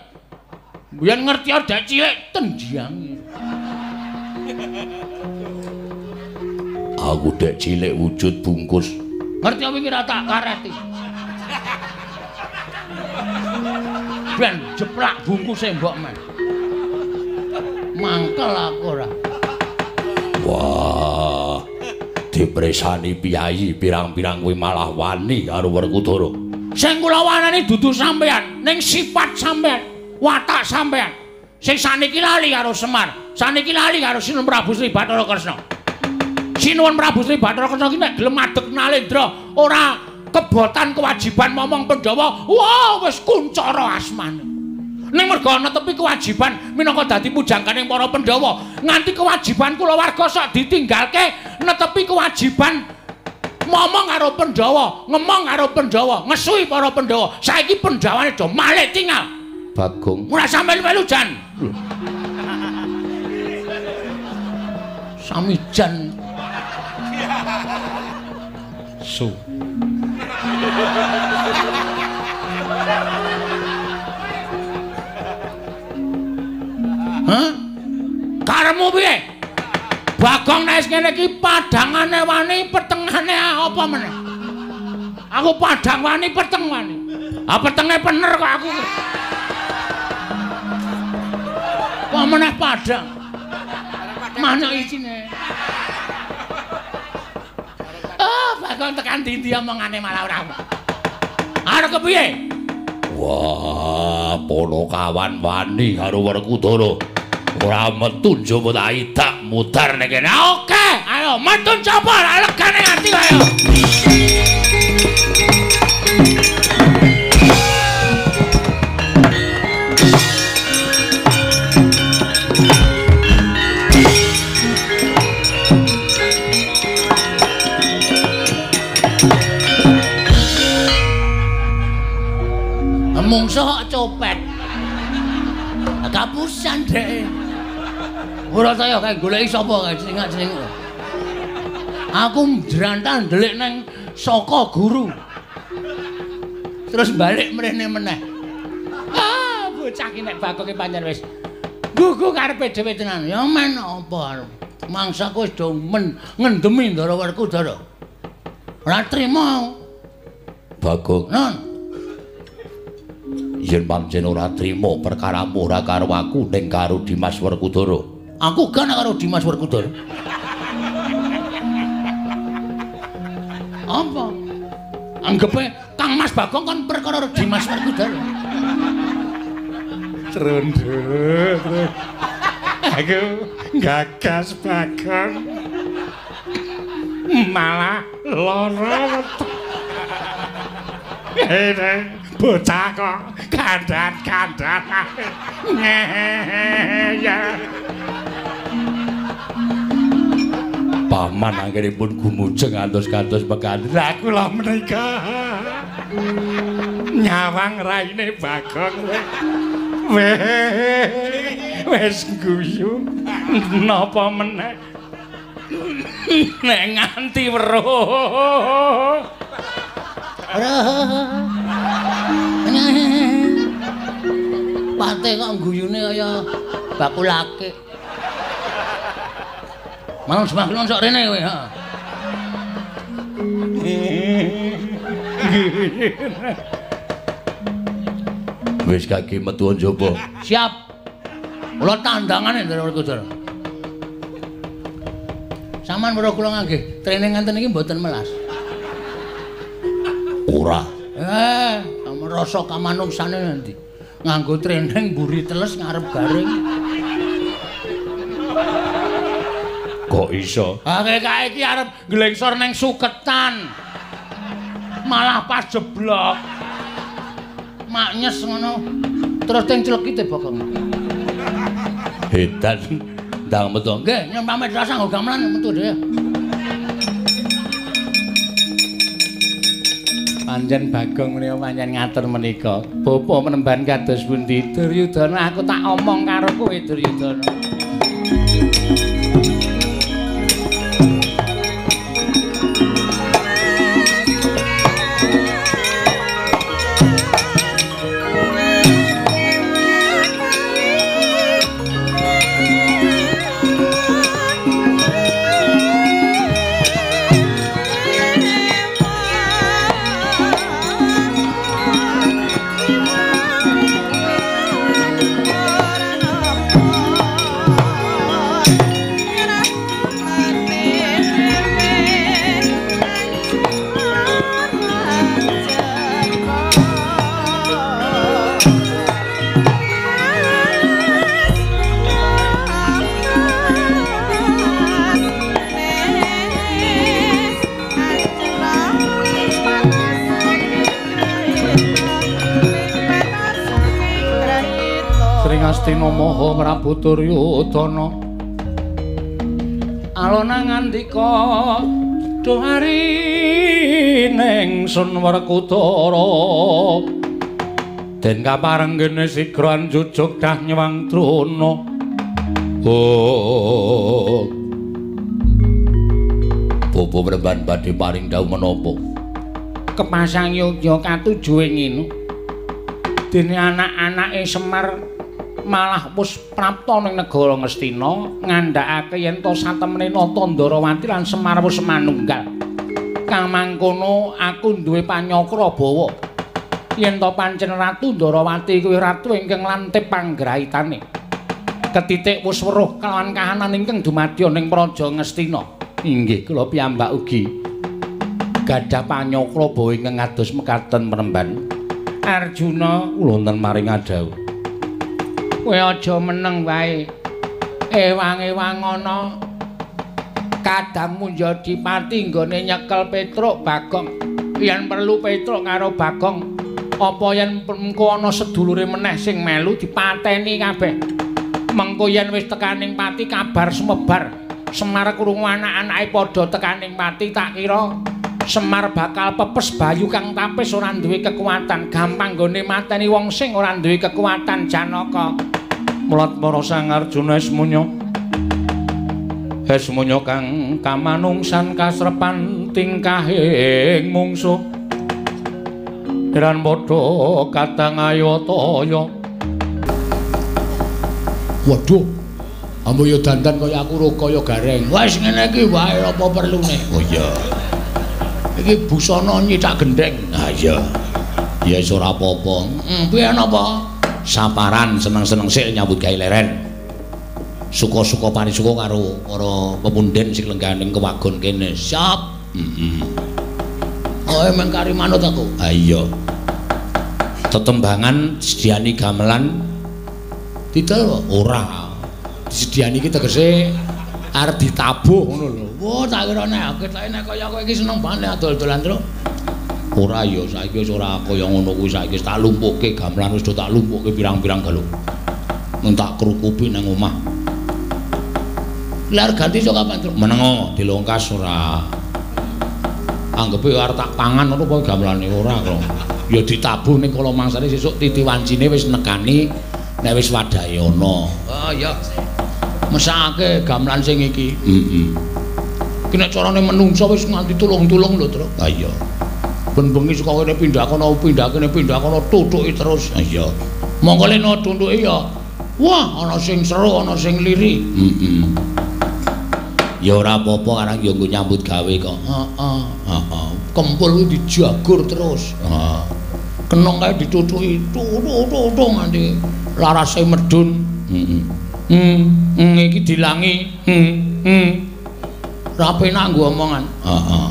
Biyen ngerti dek cilik tendiang. Aku dek cilik wujud bungkus. Ngerti apa iki ra tak kareti. Ben jeplak bungkuse mbok men. Mangkel aku ora. Wah, dipresani piyai pirang-pirang kuwi malah wani karo Werkudara. Sing kula wanani dudu sampean, ning sifat sampean, watak sampean. Sing saniki lali karo Semar, saniki lali karo Sinuwun Prabu Sri Bathara Kresna. Sinuwun Prabu Sri Bathara Kresna ki nek gelem adeg Nalendra, ora kebotan kewajiban momong Pandhawa, wah wis kuncara asmane. Ning merga netepi kewajiban minangka dadi pujangkaning para Pandhawa, nganti kewajiban kulawarga sok ditinggalke netepi kewajiban momong karo Pandhawa, ngemong karo Pandhawa, ngesuhi para Pandhawa. Saiki Pandhawane do malih tinggal. Bagong. Ora sampe melu jan. Samijan. Su. Hah? Karemu piye? Bagong nek ngene iki padangane wani, petengane apa meneh? Aku padang wani, peteng wani. Ah petenge bener kok aku. Kok meneh padang? Manuk isine. Ah, Bagong tekan ndi omongane malah ora. Arep kepiye? Wah, Ponokawan wani karo Werkudara. Ora metu njaba tak idak mutar nek kene. Oke, ayo metu njaba legane ati ayo. Mungsuh kok copet. Kapusan dhek. Ora saya kae goleki sapa kae jeneng. Aku njrantan ndelik nang saka guru. Terus balik mrene meneh. Ah, bocah ki nek Bagong ki pancen wis gugu karepe dhewe tenan. Ya men apa mangsaku wis do ngendemi Ndara Werkudara. Ora trima. Bagong. Non. Yen pancen ora trima perkaramu ora karo aku ning karo Dimas Werkudara. Aku gak karo Dimas Werkudara. Apa? Anggepe Kang Mas Bagong kon perkara Dimas Werkudara. Trunduk. Aku gagas Bagong. Malah lara. Bocah kok kandan-kandan. Ya. Paman anggenipun gumujeng ngantos-kantos mekaten. Lah kula menika nyawang raine Bagong. Wes guyu. Napa meneh? Nek nganti weruh. Pate kok guyune kaya bakulake. Mau semaklon sok rene kowe, ha. Wis kaki metu njaba. Siap. Kula tandangane Ndara Werkudara. Saman weruh kula nggih, training ngenten iki mboten melas. Ora. Rasa kamanungsane nanti. Nganggo training mburi teles ngarep garing. Kok iso? Kae iki arep nglengsor ning suketan. Malah pas jeblok. Maknyes ngono. Terus teng clekite Bagong. Edan ndang metu. Nggih, nyun pamit rasa nggo gamelan metu dhewe. Panjen Bagong menika pancen ngatur menika. Bapa menemban kados pundi? Duryudana aku tak omong karo kowe Duryudana. Sri Astina Maha Prabu Duryudana alona ngandika dohari ning Sun Werkudara den kaparenggene sigra jujuk dah nyewang truna Bapa Premban badhe paring dawuh menapa kepasang yoga katujuhe nginu dene anak-anake Semar malah wis prapta ning negara Ngastina ngandhakake yen to satemene Nata Ndarawati lan Semar wis manunggal kang mangkono aku duwe panyakra bawa yen to pancen Ratu Ndarawati kuwi ratu ingkang lantip panggrahitane ketitik wis weruh kelawan kahanan ingkang dumadya ning praja Ngastina inggih kula piyambak ugi gadah panyakra bawa ingkang kados mekaten Premban Arjuna kula wonten maring adhawuh kowe aja meneng wae ewang-ewang ana kadangmu Jodipati nggone nyekel Petruk Bagong yen perlu Petruk karo Bagong apa yen mengko ana sedulure meneh sing melu dipateni kabeh mengko yen wis tekaning pati kabar sumebar Semar krungu anak-anake padha tekaning pati tak kira Semar bakal pepes bayu kang tapis ora duwe kekuatan gampang nggone mateni wong sing ora duwe kekuatan Janaka mulat para Sang Arjuna Esmunya kang kamanungsan kasrepan tingkahing mungsuh Iran padha kadang ayataya waduh amboyo dandan kaya aku kaya gareng wis ngene iki wae apa perlune oh iya iki busana nyitak gendeng ha iya ya wis ora apa-apa piye napa saparan seneng-seneng sik nyambut gawe leren suka-suka parisuka karo para pemunden sing lengganing kewagon kene siap oh emang kari manut aku ha iya tetembangan disediani gamelan tidak ora disediani iki tegese arep ditabuh ngono lho. Wah, tak kira nek kaya kowe iki seneng banget adol-adolan terus. Ora ya, saiki wis ora kaya ngono kuwi saiki wis tak lumpuhke gamelan wis tak lumpuhke pirang-pirang galung. Mun tak krukupi nang omah. Lar ganti sok kapan terus? Menengo dilongkas ora. Anggepe arep tak pangan ngono apa gamelane ora kok. Ya ditabuh ning kala mangsane sesuk titi wancine wis nekani nek wis wadahe ana. Oh ya. Mesake gamelan sing iki. Ki nek carane menungso wis nganti tulung-tulung lho, Tru. Ha iya. Ben bengi saka kene pindah kono tutuki terus. Ha iya. Monggo leno tuntuke ya. Wah, ana sing seru, ana sing liri. Ya ora apa-apa karang ya nggo nyambut gawe kok. Heeh. Kempul kuwi dijagur terus. Heeh. Kenong kae ditutuki tutu nganti larase medun. Iki dilangi. Ra penak nggo omongan. Heeh.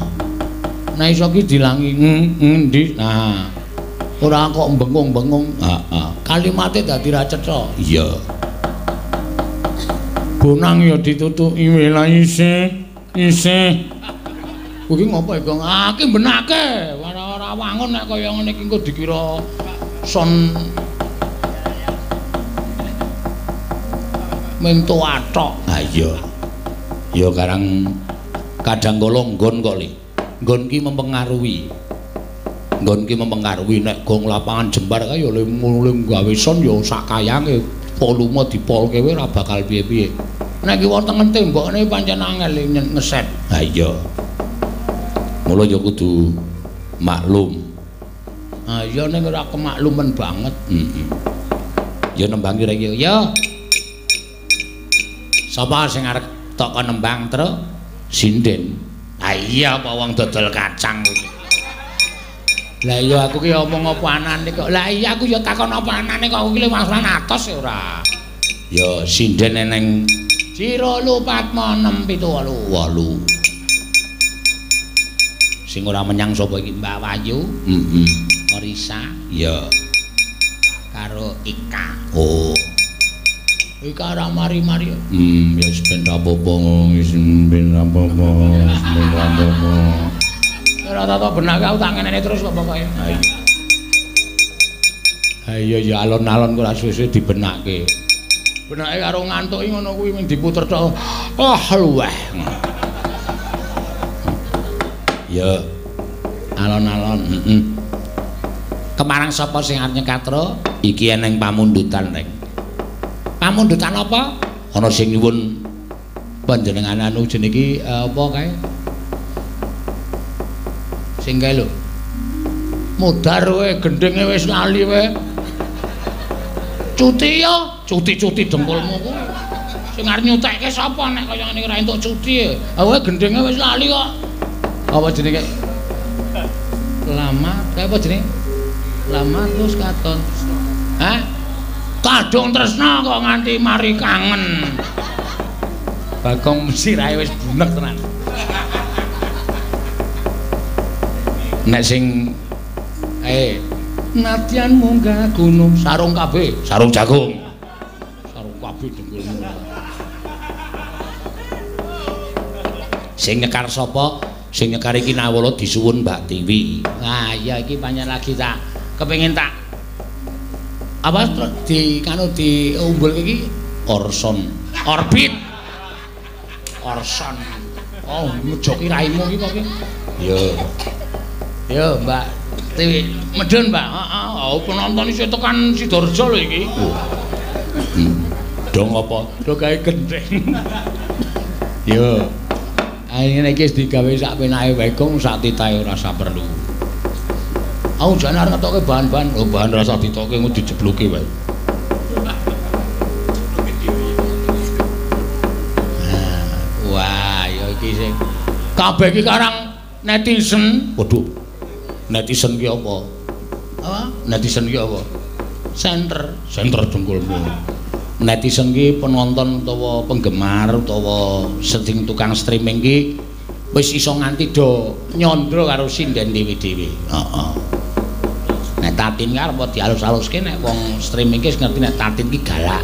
Nah iso ki dilangi endi? Nah. Ora kok bengung-bengung. Heeh. Kalimate dadi ra cetha. Iya. Bonang ya ditutuki wela isih. Kuwi ngopo iki? Ah, ki benake. Ora wangun nek kaya ngene iki engko dikira son mento atok. Ha iya. Ya karang kadang kala nggon kok li. Nggon ki mempengaruhi nek gong lapangan jembar kae ya mulih gawe son ya sakayange volume dipolke wae ora bakal piye-piye. Nek ki wonten tembokne pancen angel ngeset. Ha iya. Mula ya kudu maklum. Ha iya ning ora kemaklumen banget. Ya nembangi rek ya. Sapa sing arep tok nembang terus sinden. Ha iya apa wong dodol kacang kuwi. Lah iya aku ki omong apa anane kok. Lah iya aku ya takon apa anane kok aku ki masalah atos ora. Ya sinden neng 04678. Sing ora menyang sapa iki Mbak Wayu? Orisa. Ya. Karo Ika. Oh. Ika ora mari-mari. Ya wis ben apa-apa, wis ben apa-apa, wis ben apa-apa. Ora tak benake aku tak ngeneni terus kok pokoke. Ha Ha iya ya alon-alon kok suwe-suwe dibenake. Benake karo ngantuki ngono kuwi mung diputer tok. Luweh. Ya. Alon-alon, Kemarang sapa sing arep nyekatra? Iki eneng pamundutan, Rek. Pamundutan apa? Ana sing nyuwun panjenengan anu jeneng iki apa kae? Sing kae lho. Mudhar kowe gendenge wis lali kowe. Cuti ya, cuti-cuti dengkulmu kuwi. Sing arep nyutekke sapa nek kaya ngene ora entuk cuti. Kowe gendenge wis lali kok. Apa jenenge? Lama, kayak apa jenenge? Lama terus katon. Hah? Kadung tresna kok nganti mari kangen. Bagong sirahe wis bunek tenan. Nek sing nadyan munggah gunung sarung kabeh, sarung jagung. Sarung kabeh dengkulmu. Sing nyekar sapa? Sing nyekar iki nawala disuwun Mbak Tiwi. Nah, iya iki pancen lagi tak kepengin tak apa di kanu di umbul iki Orson, Orbit. Orson. Oh, ngejoki raimu iki kok iki. Yo, Mbak Tiwi, medun, Mbak. Heeh, penonton iso tekan Sidoarjo lho iki. Dong apa? Do gawe gendeng. Yo. Ngene iki wis digawe sak penake wae kong sak titahe ora usah perlu. Aku jan arep ngetokke bahan-bahan, bahan rasa ditokke ngono dijebluke wae. Wah, ya iki sing kabeh iki karang netizen. Waduh. Netizen ki apa? Apa? Netizen ki apa? Center dengkulmu. Netizen ki penonton utawa penggemar utawa sing tukang streaming ki wis iso nganti do nyondro karo sinden dhewe-dhewe. Heeh. Nek Tatin ki arep dialus-aluske nek wong streaming ki ngerti nek Tatin ki galak.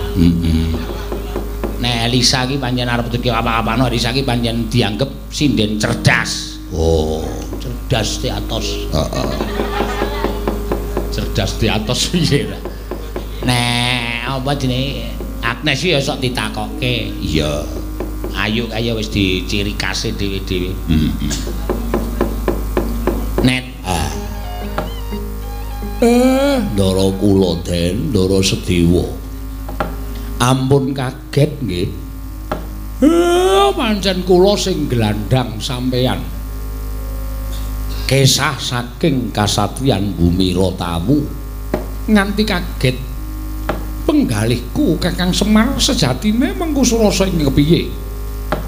Nek Elisa ki pancen arep teki apa-apano, Elisa ki pancen dianggep sinden cerdas. Oh, cerdas di atas. Heeh. Cerdas di atas piye ta? Nek apa jenenge Agnes ya sok ditakokke. Iya. Ayu kaya wis diciri khase dhewe-dhewe. Net. Ndara kula Den, Ndara Sedewa. Ampun kaget nggih. Pancen kula sing glandang sampeyan. Kisah saking kasatriyan Bumira Tawu nganti kaget. Penggalihku Kakang Semar sejatine mengku surasa ing kepiye.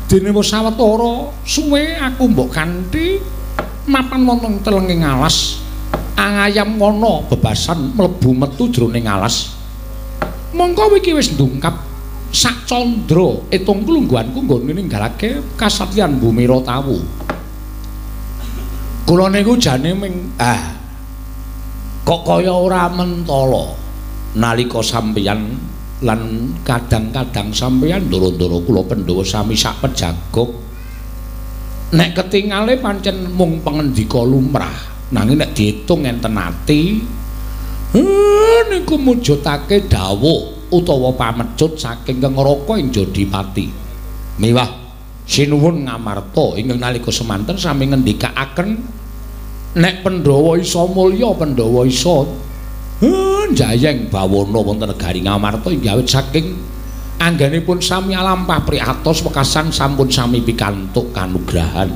Dene wis sawetara suwe aku mbok kanthi mapan wonten telenging alas. Angayam wana bebasan mlebu metu jroning alas. Mongko iki wis ndungkap sak candra etung kulungguhanku nggone ninggalake kasatriyan Bumira Tawu. Kula niku jane ming kok kaya ora mentala. Nalika sampeyan lan kadang-kadang sampeyan ndara-ndara kula Pandhawa sami sak pejagok nek ketingale pancen mung pangendika lumrah nanging nek diitung enten ati niku mujudake dawuh utawa pamecut saking Kengraka ing Jodipati miwah sinuwun ngamarta ingkang nalika semanten sami ngendikaaken nek Pandhawa isa mulya Pandhawa isa njayeng bawana wonten negari Ngamarta inggih awit saking anggenipun sami alampah priatos wekasan sampun sami pikantuk kanugrahan.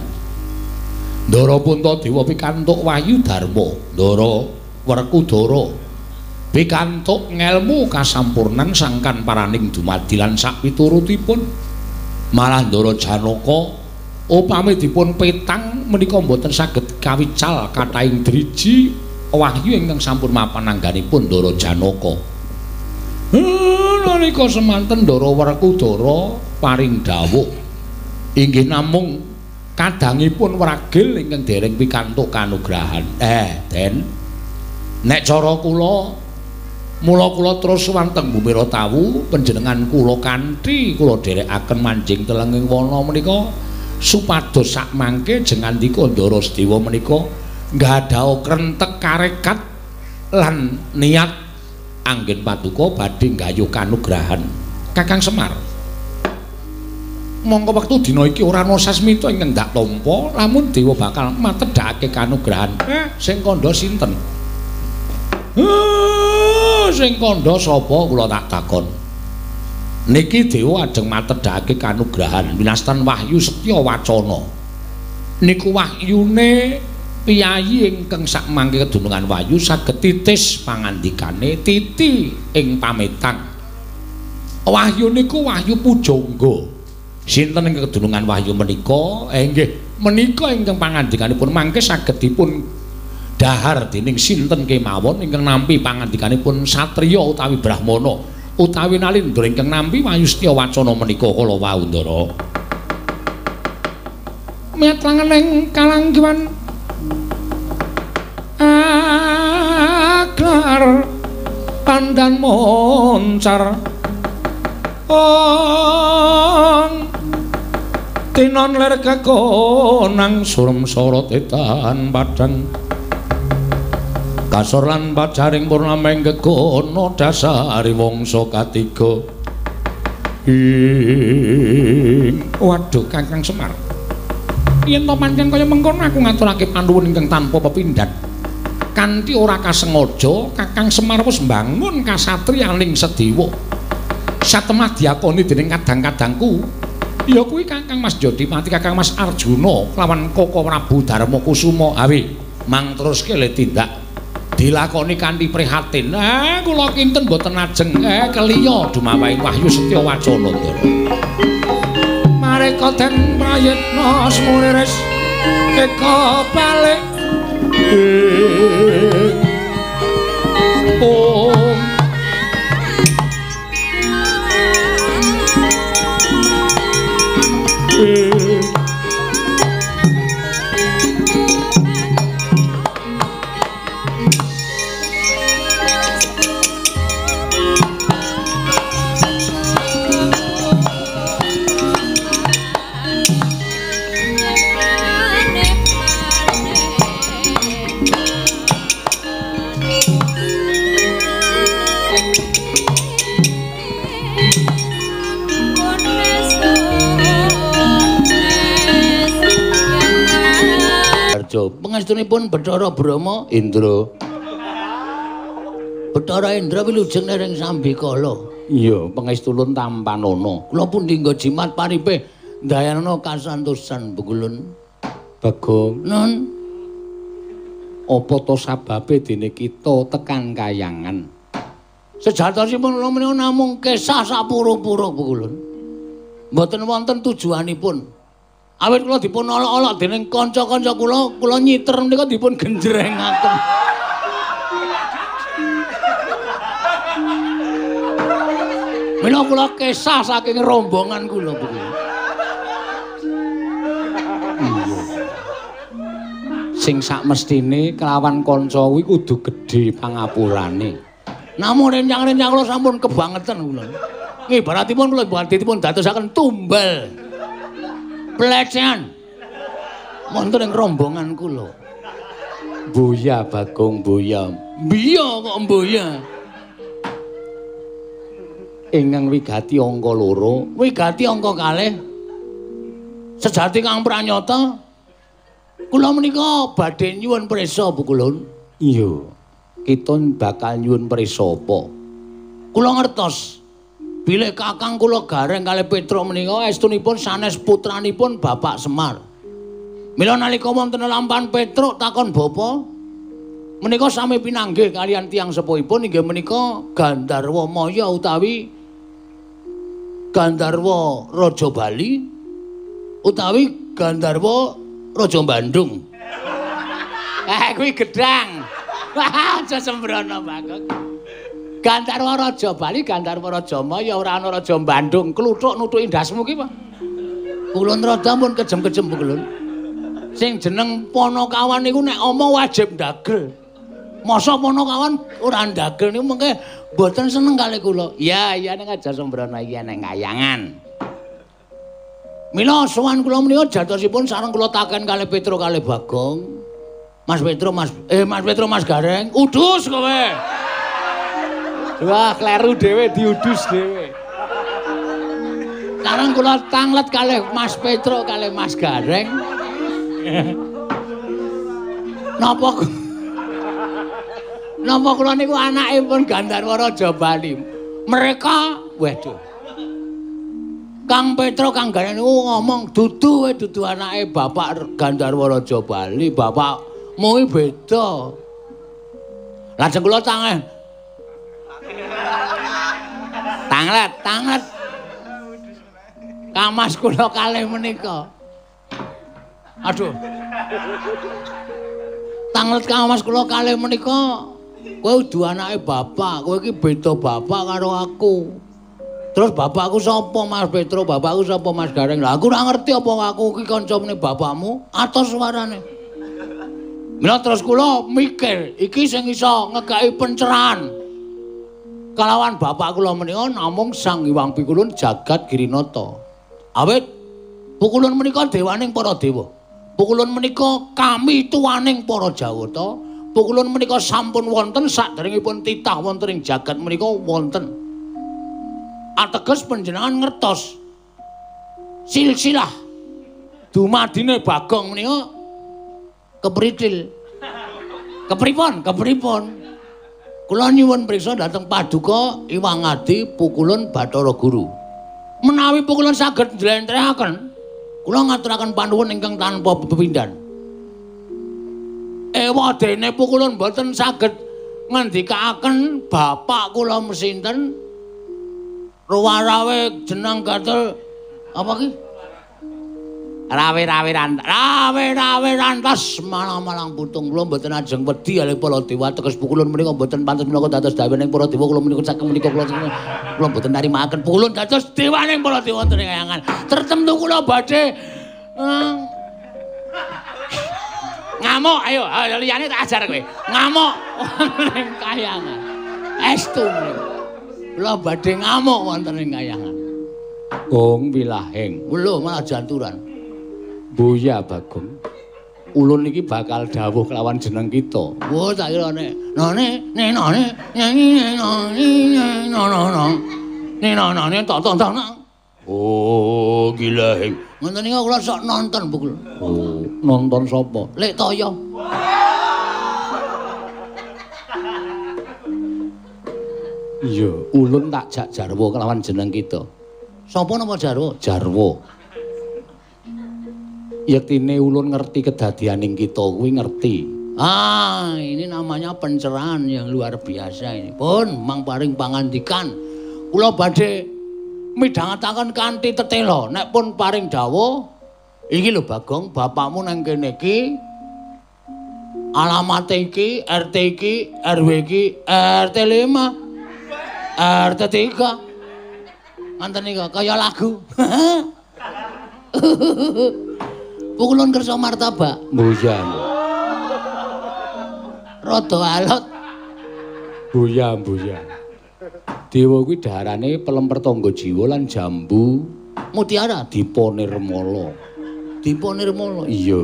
Ndara Puntadewa pikantuk Wahyu Dharma, Ndara Werkudara pikantuk ngelmu kasampurnan sangkan paraning dumadi lan sak piturutipun. Malah Ndara Janaka upami dipun petang menika mboten saged kawical kathahing driji wahyu ingkang sampun mapan angganipun Ndara Janaka. Nalika semanten Ndara Werkudara paring dawuh inggih namung kadangipun wragil ingkang dereng pikantuk kanugrahan. Den, nek cara kula mula kula terus wonten Bumira Tawu panjenengan kula kanthi kula dherekaken manjing telenging wana menika supados sak mangke jengandika Ndara Sedewa menika nggadhaha krentek karekat lan niat anggen paduka badhe nggayuh kanugrahan Kakang Semar. Mongko wektu dina iki ora ana sasmita ing ngendak tampa, lamun dewa bakal matedhake kanugrahan. Sing kandha sinten? Sing kandha sapa kula tak takon. Niki dewa ajeng matedhake kanugrahan winastan Wahyu Setya Wacana. Niku wahyune piyayi ingkang sak mangke kedunungan Wahyu saged titis pangandikane titi ing pametang. Wahyu niku Wahyu Pujangga. Sinten ing kedunungan Wahyu menika? Nggih, menika ingkang pangandikanipun mangke saged dipun dahar dening sinten kemawon ingkang nampi pangandikanipun satriya utawi brahmana utawi nalindra ingkang nampi Wahyu Setya Wacana menika kala wau Ndara. Miatrangen ing kalanggiwan aglar pandan moncar tinon ler kekonang surem sorot etan padang kasor lan pacaring purnameng kekono dasari wangsa katiga. Waduh Kakang Semar, yen to pancen kaya mengkono aku ngaturake panuwun ingkang tanpa pepindhan kanthi ora kasengaja Kakang Semar wis mbangun kasatriyaning Sedewa satemah diakoni dening kadang-kadangku. Ya kuwi Kakang Mas Jodimati, Kakang Mas Arjuna lawan Koko Prabu Darmakusuma. Awe mang teruske le tindak dilakoni kanthi prihatin. Kula kinten boten ajeng keliya dumawahing Wahyu Setya Wacana Ndara. Mareka den prayitna smuliris eka balik. Pangestunipun Bathara Brahma Indra. Bathara Indra wilujeng nering Sambikala. Iya, pangestulun tampanana. Kula pundi nggo jimat paripe ndayanana kasantosan Bukulun. Bagong. Nun. Apa to sababe dene kita tekan kayangan? Sejatosipun kula menika namung kesah sapura-pura Bukulun. Mboten wonten tujuanipun. Awit kula dipun olok-olok dening kanca-kanca kula nyiter menika dipun genjrengaken. Mila kula kesah saking rombongan kula Bu. Sing sakmestine kelawan kanca kuwi kudu gedhe pangapurane. Namung rencang-rencang kula sampun kebangetan kula. Ibaratipun kula dipun dadosaken tumbal. Pelecehan wonten ing rombongan kula. Boya Bagong boya. Biya kok boya. Ingkang wigati angka 2, wigati angka 2. Sejati kang pranyata kula menika badhe nyuwun prisa Bu Kulun. Iya. Kita bakal nyuwun prisa apa? Kula ngertos bilih kakang kula Gareng kalih Petruk menika estunipun sanes putranipun Bapak Semar. Mila nalika wonten lampahan Petruk takon bapa menika sami pinanggih kalian tiyang sepuhipun inggih menika Gandarwa Maya utawi Gandarwa Raja Bali utawi Gandarwa Raja Bandung. Kuwi gedang. Aja sembrono Bagong. Gandarwa Raja Bali, Gandarwa Raja Maya, ora ana Raja Bandung. Kluthuk nutuki ndasmu ki, Pak. Kulon rada pun kejem-kejem Kulon. Sing jeneng Panakawan niku nek omong wajib ndagel. Masa Panakawan ora ndagel niku mengke mboten seneng kali kula. Ya, ning aja sembrono iki ning kayangan. Mila sowan kula menika jatosipun sareng kula taken kalih Petruk kalih Bagong. Mas Petruk Mas Gareng, udus kowe. Wah, kleru dhewe diudus dhewe. Sekarang kula tanglet kalih Mas Petro kalih Mas Gareng. Napa kula niku anakipun Gandharwa Raja Bali. Mereka, waduh. Kang Petro Kang Gareng niku ngomong dudu anake Bapak Gandharwa Raja Bali, bapakmu iki beda. Lajeng kula tanglet. Kamas kula kalih menika. Aduh. Tanglet kamas kula kalih menika. Kowe udu anake bapak, kowe iki beda bapak karo aku. Terus bapakku sapa Mas Petro, bapakku sapa Mas Gareng. Lah aku ora ngerti apa aku iki kancane bapakmu atau suarane. Mila terus kula mikir, iki sing iso ngekaki pencerahan. Kalawan bapak kula menika namung Sang Hyang Pikulun Jagat Girinata. Awit pukulun menika dewaning para dewa. Pukulun menika kami tuwaning para Jawata. Pukulun menika sampun wonten saderengipun titah wonten ing jagat menika wonten. Ateges panjenengan ngertos silsilah dumadine Bagong menika kepritil. Kepripun? Kula nyuwun priksa dhateng Paduka Iwang Adi Pukulun Bathara Guru. Menawi pukulun saged njlentrehaken, kula ngaturaken panuwun ingkang tanpa pepindhan. Ewadene pukulun boten saged ngendikaken bapak kula mesinten ruwarawe jeneng gatel apa ki? Rawe-rawe rantas malang-malang putung kula mboten ajeng wedi kalih para dewa teges pukulun menika mboten pantes menapa dados dawaning para dewa kula menika saking menika kula mboten narimaken pukulun dados dewaning para dewa wonten ing kayangan tertentu kula badhe ngamuk ayo liyane tak ajar kowe ngamuk ning kayangan estu kula badhe ngamuk wonten ing kayangan gong wilahing lho malah janturan. Boya Bagong. Ulun iki bakal dawuh kelawan jeneng kita. Wah, tak kira nek oh, gila heng. Ngoten niku kula sok nonton bukul. Oh, nonton sapa? Lek Toyo. Iya, ulun tak jak Jarwo kelawan jeneng kita. Sapa nama Jarwo? Jarwo. Yektine ulun ngerti kedadianing kita kuwi ngerti. Ah, ini namanya pencerahan yang luar biasa ini. Pun mang paring pangandikan. Kula badhe midhangetaken kanthi tetela. Nek pun paring dawuh, iki lho Bagong, bapakmu nang kene iki. Alamat iki, RT iki, RW iki, RT 5. RT 3. Ngoten niku kaya lagu. Pukulun kersa martabak. Mbuyan. Rada alot. Mbuyan. Dewa kuwi daharane pelemper tangga jiwa lan jambu mutiara Dipa Nirmala. Iya.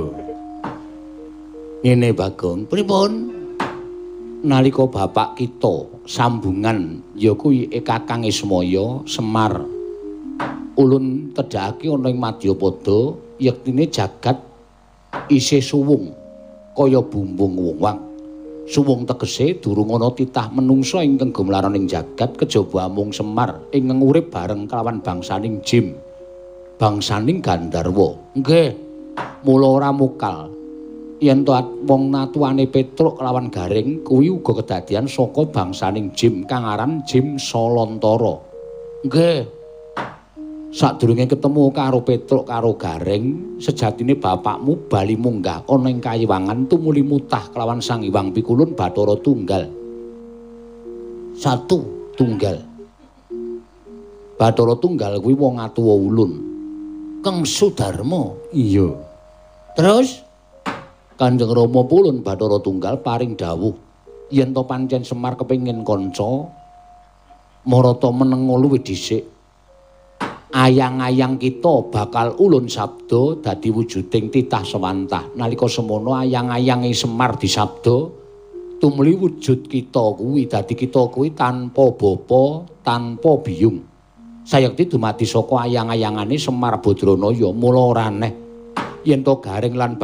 Ngene Bagong, pripun? Nalika bapak kita sambungan ya kuwi Kakang Ismaya Semar. Ulun tedhakake ana ing Madyapada yektine jagat isih suwung kaya bumbung wong. Suwung tegese durung ana titah menungsa ingkang gumlaran ing jagat kejaba mung Semar ingkang urip bareng kelawan bangsaning Jim. Bangsaning Gandharwa. Nggih. Mula ora mukal yen to wong natuane Petruk kelawan Gareng kuwi uga kedadian saka bangsaning Jim kang aran Jim Salantara. Nggih. Sadurunge ketemu karo Petruk karo Gareng, sejatine bapakmu bali munggah ana ing kayiwangan tumuli mutah kelawan Sang Hyang Pikulun Bathara Tunggal. Satu tunggal. Bathara Tunggal kuwi wong atuwa ulun. Kang Sudarma. Iya. Terus Kanjeng Rama Pulun Bathara Tunggal paring dawuh yen to pancen Semar kepengin kanca marata meneng luwih dhisik. Ayang-ayang kita bakal ulun sabda dadi wujuding titah sewantah. Nalika semono ayang-ayange Semar disabda tumuli wujud kita kuwi dadi kita kuwi tanpa bapa, tanpa biyung. Sayekti dumadi saka ayang-ayangane Semar Badranaya, mula ora aneh yen to Garing lan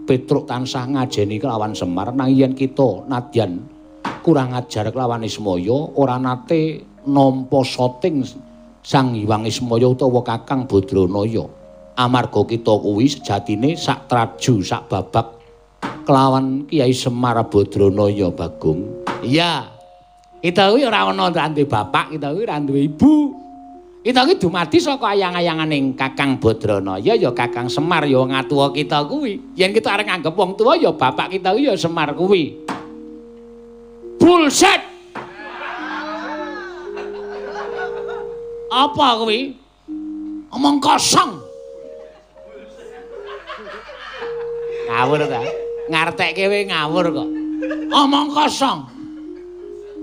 Petruk tansah ngajeni kelawan Semar, nanging yen kita nadyan kurang ajar kelawan Ismaya, ora nate nampa soting Sang Hyang Ismaya utawa Kakang Badranaya. Amarga kita kuwi sejatine sak traju sak babak kelawan Kyai Semar Badranaya, Bagong. Iya. Kita kuwi ora ana duwe bapak, kita kuwi ora duwe ibu. Kita kuwi dumadi saka ayang-ayanganing Kakang Badranaya ya Kakang Semar ya wong atuwa kita kuwi. Yen kita arep nganggep wong tuwa ya bapak kita kuwi ya Semar kuwi. Bullshit. Apa kuwi? Omong kosong. Ngawur ta? Ngartekke kowe ngawur kok. Omong kosong.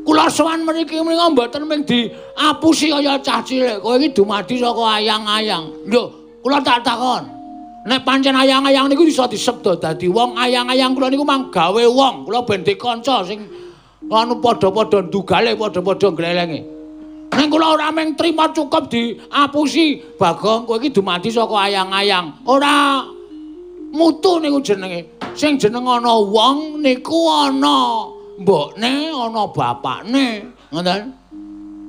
Kula sowan mriki menika mboten mung diapusi kaya cah cilik. Kowe iki dumadi saka ayang-ayang. Lho, kula tak takon. Nek pancen ayang-ayang niku bisa disebut dadi wong, ayang-ayang kula niku mang gawe wong. Kula ben dikanca sing anu padha-padha ndugale, padha-padha glelenge. Nek kula ora mung trima cukup diapusi, Bagong kowe iki dumadi saka ayang-ayang. Ora mutu niku jenenge. Sing jeneng ana wong niku ana mbokne, ana bapakne, ngoten.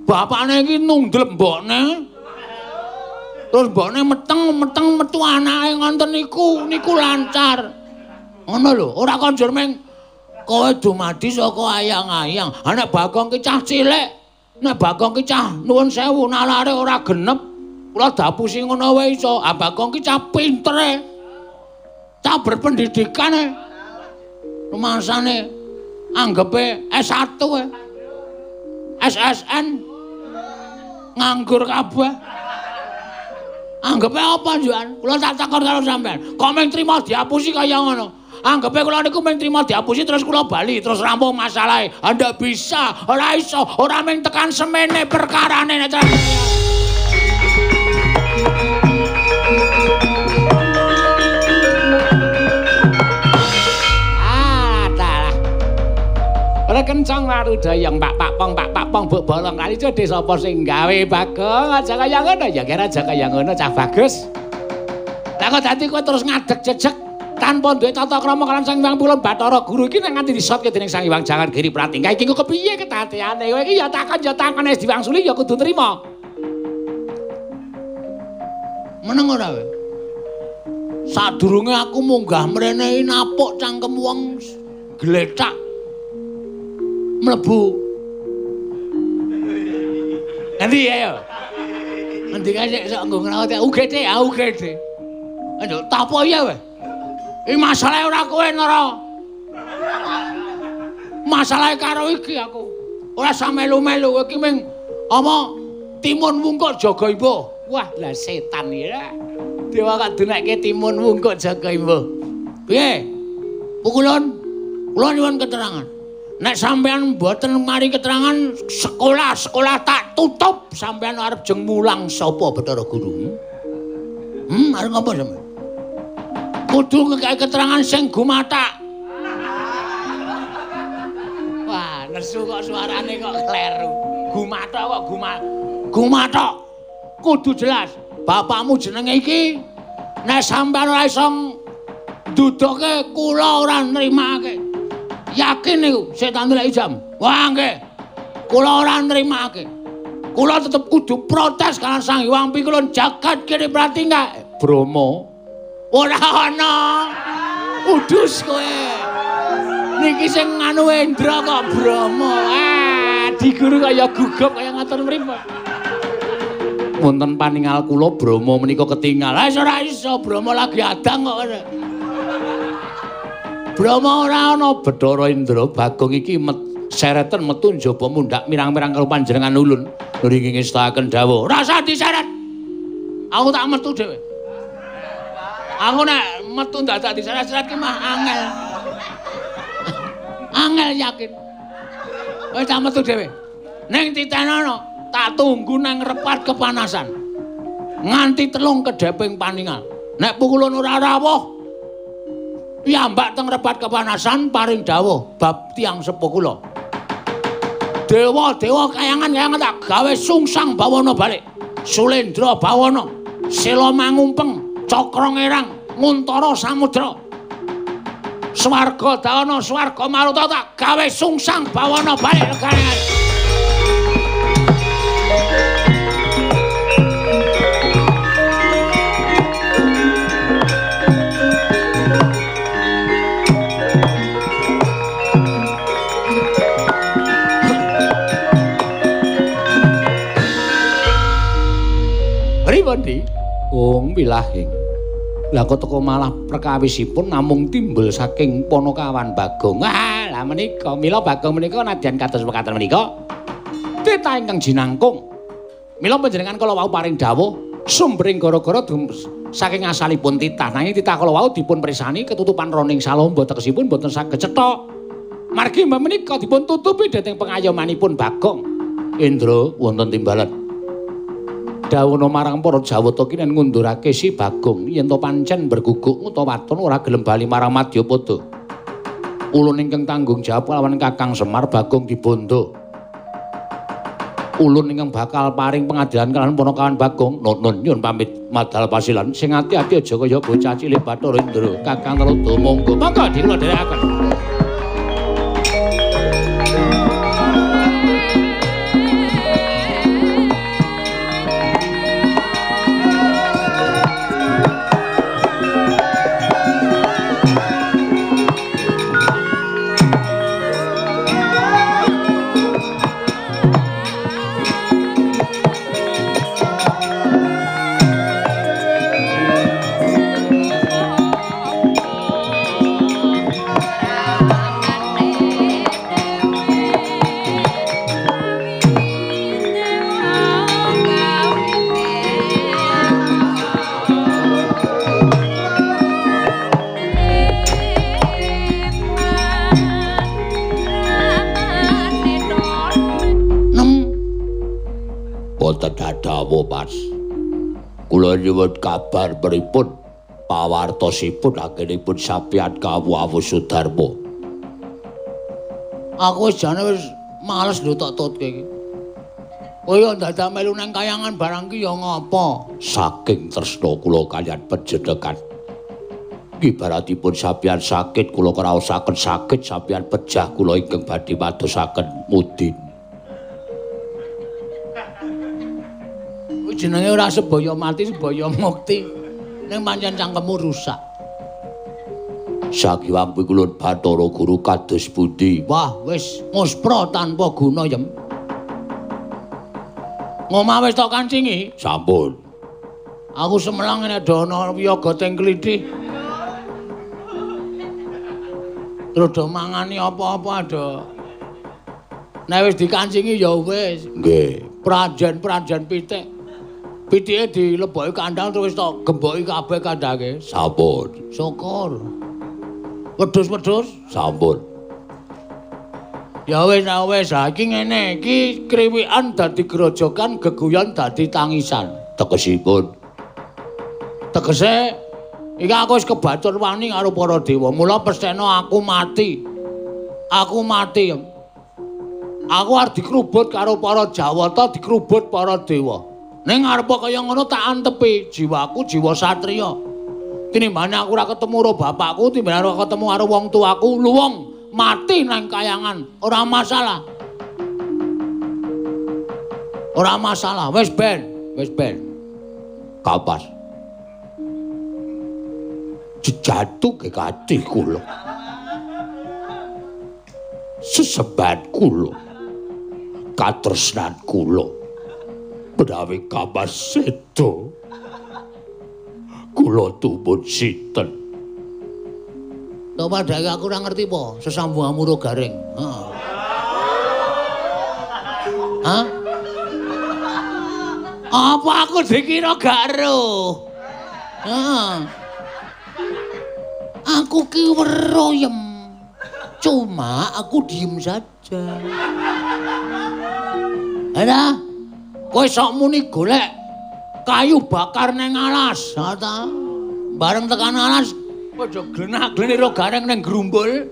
Bapakne iki nundlep mbokne. Terus mbokne meteng metu anake ngoten niku lancar. Ngono lho, ora konjur meng kowe dumadi saka ayang-ayang. Ha nek Bagong ki cah cilik, nek Bagong ki cah nuwun sewu nalare ora genep, kula dapusi ngono wae iso. Ha Bagong ki cah pintere. Cah berpendidikane. Rumangsane anggepe S1 SSN nganggur kabeh. Anggepe apa njuan? Kula tak takon karo sampean. Kok mung trima diapusi kaya ngono? Anggepe kula niku mung trima diapusi terus kula bali terus rampung masalahe. Anda bisa, ora iso, ora mung tekan semene perkarane nek kencang marudayang Pak Pong Buk Bolong kali cedhe sapa sing gawe Bagong aja kaya ngono ya kira aja kaya ngono cah bagus. Lah kok dadi kowe terus ngadeg jejeg tanpa duwe tata krama kalian Sang Hyang Pulon Bathara Guru iki nek nganti disotke dening Sang Hyang Jangan Giri Pratingga iki kok kepiye kedadeane kowe iki ya takon wis diwangsuli ya kudu trima. Meneng ora kowe? Sadurunge aku munggah mrene napuk cangkem wong gletak mlebu. Nanti ayo. Nanti kasih sok nggo ngelawat UGD. Aduh, tak apa ya weh. Ini masalah ora kowe nara. Masalah karo iki aku. Ora samelu-melu iki ming apa timun wungkuk jaga imbuh. Wah, lah setan ya. Dewa kok denekke timun wungkuk jaga imbuh. Piye? Pukulun. Kula nyuwun keterangan. Nek sampean mboten mari keterangan sekolah tak tutup sampean arep jeng mulang sapa Bathara Guru. Arep ngapa sampean? Kudu ngekek keterangan sing gumathak. Wah, nesu kok suarane kok kleru. Gumathak kok gumathak. Kudu jelas. Bapakmu jenenge iki. Nek sampean ora iso nduduke kula ora nrimake. Yakin niku sik tak ndeleki jam. Wah nggih. Kula ora nrimake. Kula tetep kudu protes kalian Sang Hyang Pikulun Jagat Giri Pratingga. Bromo. Ora ana. Udus kowe. Niki sing anu Endra kok Bromo. Di guru kaya gugup kaya ngatur mripun. Wonten paningal kula Bromo menika ketingal. Lah ora iso Bromo lagi adang kok. Brahma ora ana Bathara Indra Bagong iki sereten metu njaba mundhak mirang-mirang karo panjenengan ulun nggih ngestaken dawuh ora usah diseret aku tak metu dhewe aku nek metu dadak diseret-seret ki mah angel yakin wis tak metu dhewe ning titenono tak tunggu nang repat kepanasan nganti telung kedheping paningal nek pukulun ora rawuh Piyambak teng repat kepanasan paring dawuh bab tiyang sepuh kula. Dewa-dewa kayangan-kayangan tak gawe sungsang bawana balik. Sulendra bawana, Sela mangumpeng, Cakra ngerang, Nguntara samudra. Swarga dawana, swarga maruta tak gawe sungsang bawana balik negane. Pripun, Wong wilahing. Lah kok teko malah perkawisipun namung timbul saking Panakawan Bagong. Ah, lah menika mila Bagong menika nadyan kados mekaten menika. Titah ingkang jinangkung. Mila panjenengan kala wau paring dawuh sumbering gara-gara saking asalipun titah. Nanging titah kala wau dipun prisani ketutupan roning salomba tegesipun boten saged cetha. Margi menika dipun tutupi dhateng pengayomanipun Bagong. Indra wonten timbalan. Dawono marang para Jawata kinen ngundurake si Bagong yen to pancen berguguk utawa waton ora gelem bali marang Madyapada. Ulun ingkang tanggung jawab lawan Kakang Semar Bagong dibondo. Ulun ingkang bakal paring pengadilan kaliyan Panakawan Bagong. Nun nyun pamit madal pasilan sing ati-ati aja kaya bocah cilik Bathara Indra. Kakang Narada monggo dikula dherekaken. Pas kula nyuwun kabar pripun pawartosipun anggenipun sampeyan kawuwu Sudarma. Aku wis jane wis males lho tak tutke iki. Kaya dadak melu nang kayangan barang ki ya ngapa? Saking tresna kula kaliyan panjenengan. Ibaratipun sampeyan sakit kula kraosaken sakit sampeyan pejah kula ingkang badhe madosaken mudin. Jenenge ora sebaya mati sebaya mukti ning pancen cangkemmu rusak. Sakiwang pikulun Bathara Guru kados pundi? Wah, wis muspra tanpa guna yem. Ngomah wis tok kancingi? Sampun. Aku semelang nek ana wiyaga teng klithih. Terus do mangani apa-apa do. Nek wis dikancingi ya wis. Nggih, prajan-prajan pitik. Pitike dileboki kandhang terus tok gemboki kabeh kandhange. Sampun. Syukur. Wedhus-wedhus? Sampun. Ya wis, iki ngene, iki kriwikan dadi grojokan, geguyon dadi tangisan. Tegesipun. Tegese iki aku wis kebatur wani karo para dewa. Mula pesthena aku mati. Aku mati. Aku arep dikrubut karo para Jawata, dikrubut para dewa. Ning arepa kaya ngono tak antepi jiwaku jiwa satriya. Tinimbane aku ora ketemu karo bapakku, timbang ora ketemu karo wong tuaku, luwung mati nang kayangan, ora masalah. Ora masalah, wis ben. Kapas. Jejatu ke katih kula. Sesebat kula. Katresnan kula. Menawi kapas sedo kula tumpun sinten. To padake aku ora ngerti po sesambunganmu ro garing. Heeh. Hah? Apa aku dikira gak ero? Heeh. Aku ki weruh yem. Cuma aku diem saja. Ada? Kowe sok muni golek kayu bakar nang alas, ta? Bareng tekan alas Aja glenak-glenira gareng ning grumbul.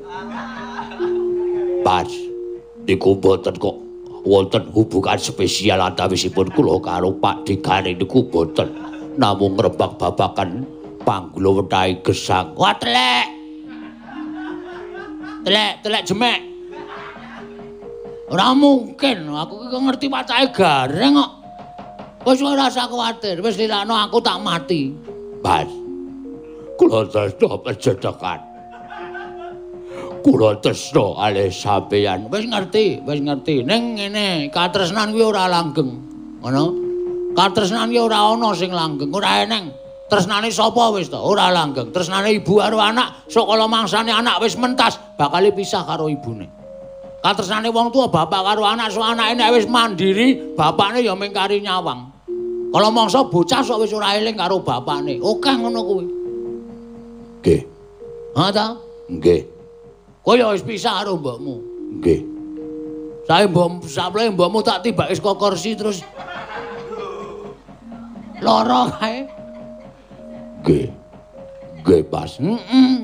Pas. Niku boten kok wonten hubungan spesial antawisipun kula karo Pak Digane niku boten. Namung ngrembak babakan panggula wetahe gesang. Wah telek. Telek jemek. Ora mungkin, aku iki ngerti watahe gareng kok. Wis ora usah kuwatir, wis dilakno aku tak mati. Pas. Kula tresna panjenengan. Kula tresna kalih sampeyan. Wis ngerti. Ning ngene, katresnan kuwi ora langgeng. Ngono. Katresnan kuwi ora ana sing langgeng, ora eneng. Tresnane sapa wis to? Ora langgeng. Tresnane ibu karo anak, sok kala mangsane anak wis mentas, bakal pisah karo ibune. Katresnane wong tua bapak karo anak, sok anake nek wis mandiri, bapakne ya mingkari nyawang. Kala mangsa bocah sok wis ora eling karo bapakne. Oke ngono kuwi. Nggih. Ha ta? Nggih. Kowe ya wis pisah karo mbokmu. Nggih. Sapleh mbokmu tak tibake saka kursi terus lara kae. Nggih. Nggih, Pas.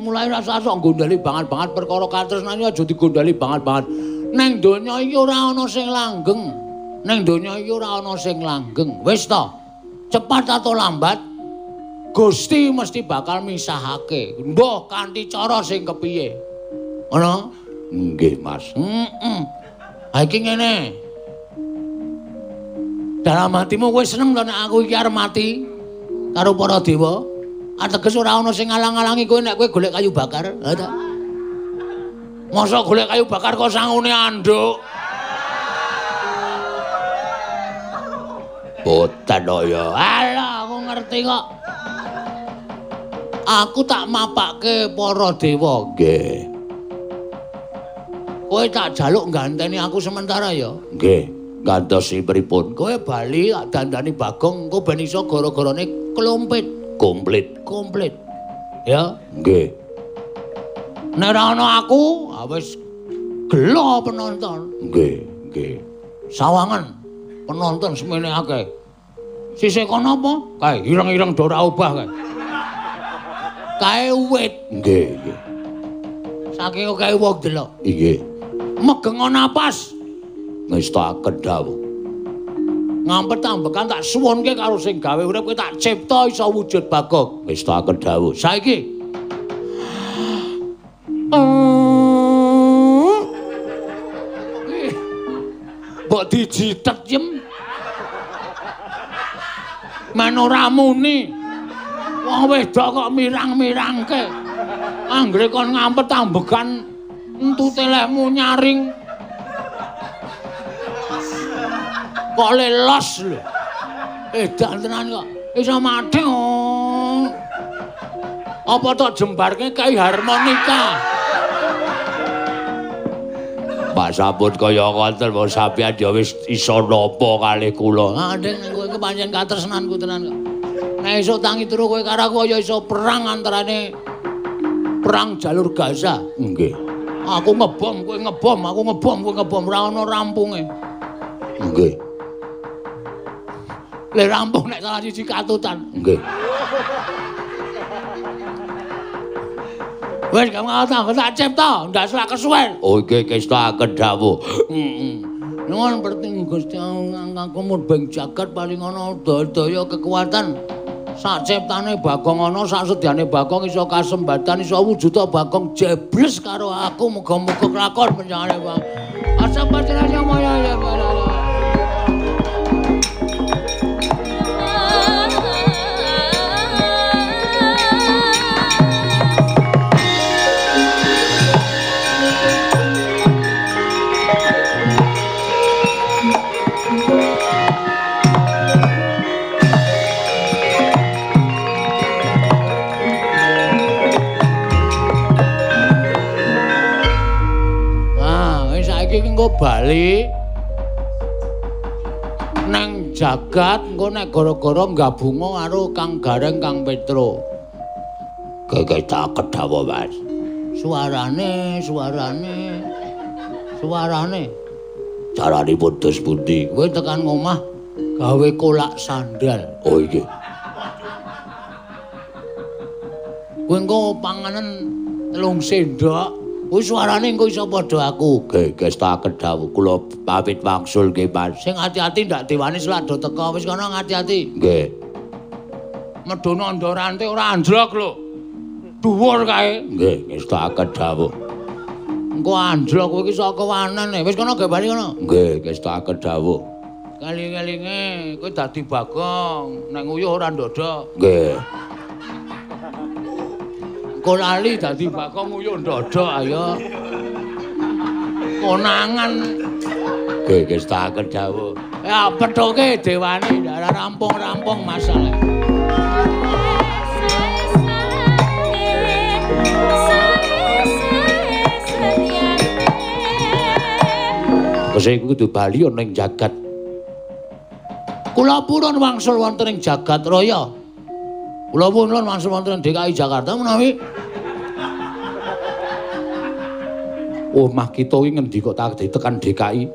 Mulai rasa sok gondali banget perkara katresnane aja digondali banget. Ning donya iki ora ana sing langgeng. Wis to. Cepat atau lambat Gusti mesti bakal misahake. Mbah kanthi cara sing kepiye. Ngono? Nggih, Mas. Ha iki ngene. Dalam hatimu kowe seneng to nek aku iki arep mati karo para dewa? Ateges ora ana sing ngalang-alangi kowe nek kowe golek kayu bakar, ha ta? Masa golek kayu bakar kok sangune anduk? Boten ya. Alah, aku ngerti kok. Aku tak mapake para dewa. Nggih. Kowe tak jaluk ganteni aku sementara ya. Nggih. Gantosi pripun? Kowe bali tak dandani Bagong, engko ben iso gara-garane komplit. Ya? Nggih. Nek ora ana aku, wis gelo penonton. Nggih. Sawangan penonton semene akeh. Sisih kono apa? Kae ireng-ireng do ora obah kae. Kae wit. Nggih. Saking kae wong delok. Nggih. Megeng napas. Wis tak kendhawuh. Ngampet ambekan tak suwunke karo sing gawe urip kowe tak cipta iso wujud Bagong. Wis tak kendhawuh. Saiki mbok dijitet yem. Men ora muni. Wong wedok kok mirang-mirangke. Anggere kon ngampet ambekan entu telekmu nyaring. Kok lelos lho. Edan tenan kok. Iso mati. Apa tok jembarke kai harmonika. Pak sampun kaya ngoten wong sampeyan ya wis iso napa kalih kula. Ha ndeng kowe iki pancen katresnanku tenan kok. Nek esuk tangi turu kowe karo aku ya iso perang antarane perang jalur Gaza. Nggih. Aku ngebom, kowe ngebom, aku ngebom, kowe ngebom, ora ana rampunge. Nggih. Le rampung nek salah siji katutan. Nggih. Wes kamu tak cipta, ndak salah kesuwen. Oh iki wis tak kendhawuh. Nuwun perting Gusti Allah kumur beng jagat paling ana daya kekuatan. Sak ciptane Bagong ana, sak sedyane Bagong iso kasembatan, iso wujuda Bagong jebles karo aku muga-muga kelakon panjenengane Bang. Asa patranya maya ya. Engko bali nang jagat engko nek gara-gara gabunga karo Kang Gareng Kang Petro. Keke tak kedhawa Mas. Suarane. Carane putus pundi? Kowe tekan ngomah gawe kolak sandal. Oh iki. Kowe engko panganan 3 sendok. Kuwi suarane engko iso padha aku. Geges tak kedhawuh kula pamit wangsul nggih, Mas. Sing ati-ati ndak diwani slado teka. Wis kono ngati-ati. Nggih. Medhono ndorante ora anjlok lho. Dhuwur kae. Nggih, wis tak kedhawuh. Engko anjlok kowe iki saka wanen. Wis kono ge bali kono. Nggih, wis tak kedhawuh. Kali-kalinge kowe dadi Bagong, nek nguyuh ora ndodok. Nggih. Kok lali dadi Bagong nguyuh ndodok ayo. Konangan. Nggih, wis tak kedhawuh. Ya pethuke dewane ora rampung-rampung masalah. Saya kudu bali ana ing jagat. Kula purun wangsul wonten ing jagat raya. Kula purun wangsul wonten ing DKI Jakarta menawi. Omah kita iki ngendi kok tak ditekan DKI?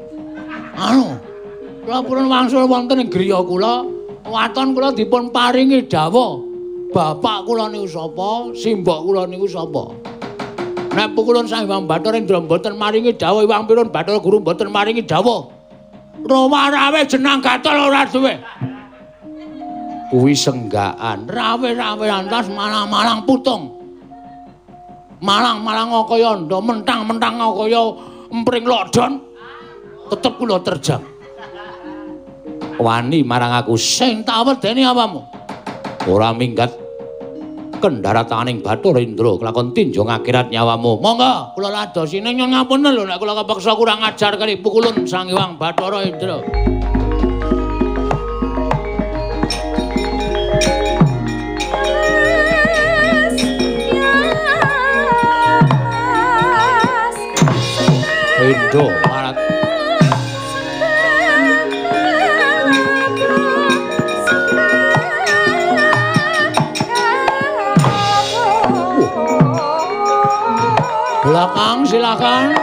Anu. Kula purun wangsul wonten ing griya kula, waton kula dipun paringi dawuh. Bapak kula niku sapa? Simbok kula niku sapa? Nek pukulun Sang Hyang Bathara Indra mboten maringi dawuh, Hyang Pirun Bathara Guru mboten maringi dawuh. Rawa-rawe jenang gatel ora duwe. Kuwi senggaan, rawe-rawe antas malang-malang putung. Malang-malang kaya ndo, mentang-mentang kaya empring lodon. Tetep kula terjang. Wani marang aku sing tak wedeni apamu? Ora minggat kendarataning Bathara Indra kelakon tinjung akhirat nyawamu. Monggo kula ladosi ning nyuwun ngapunten lho nek kula kepeksa kurang ajar kali pukulun Sang Hyang Bathara Indra. Indra marat belakang silakan.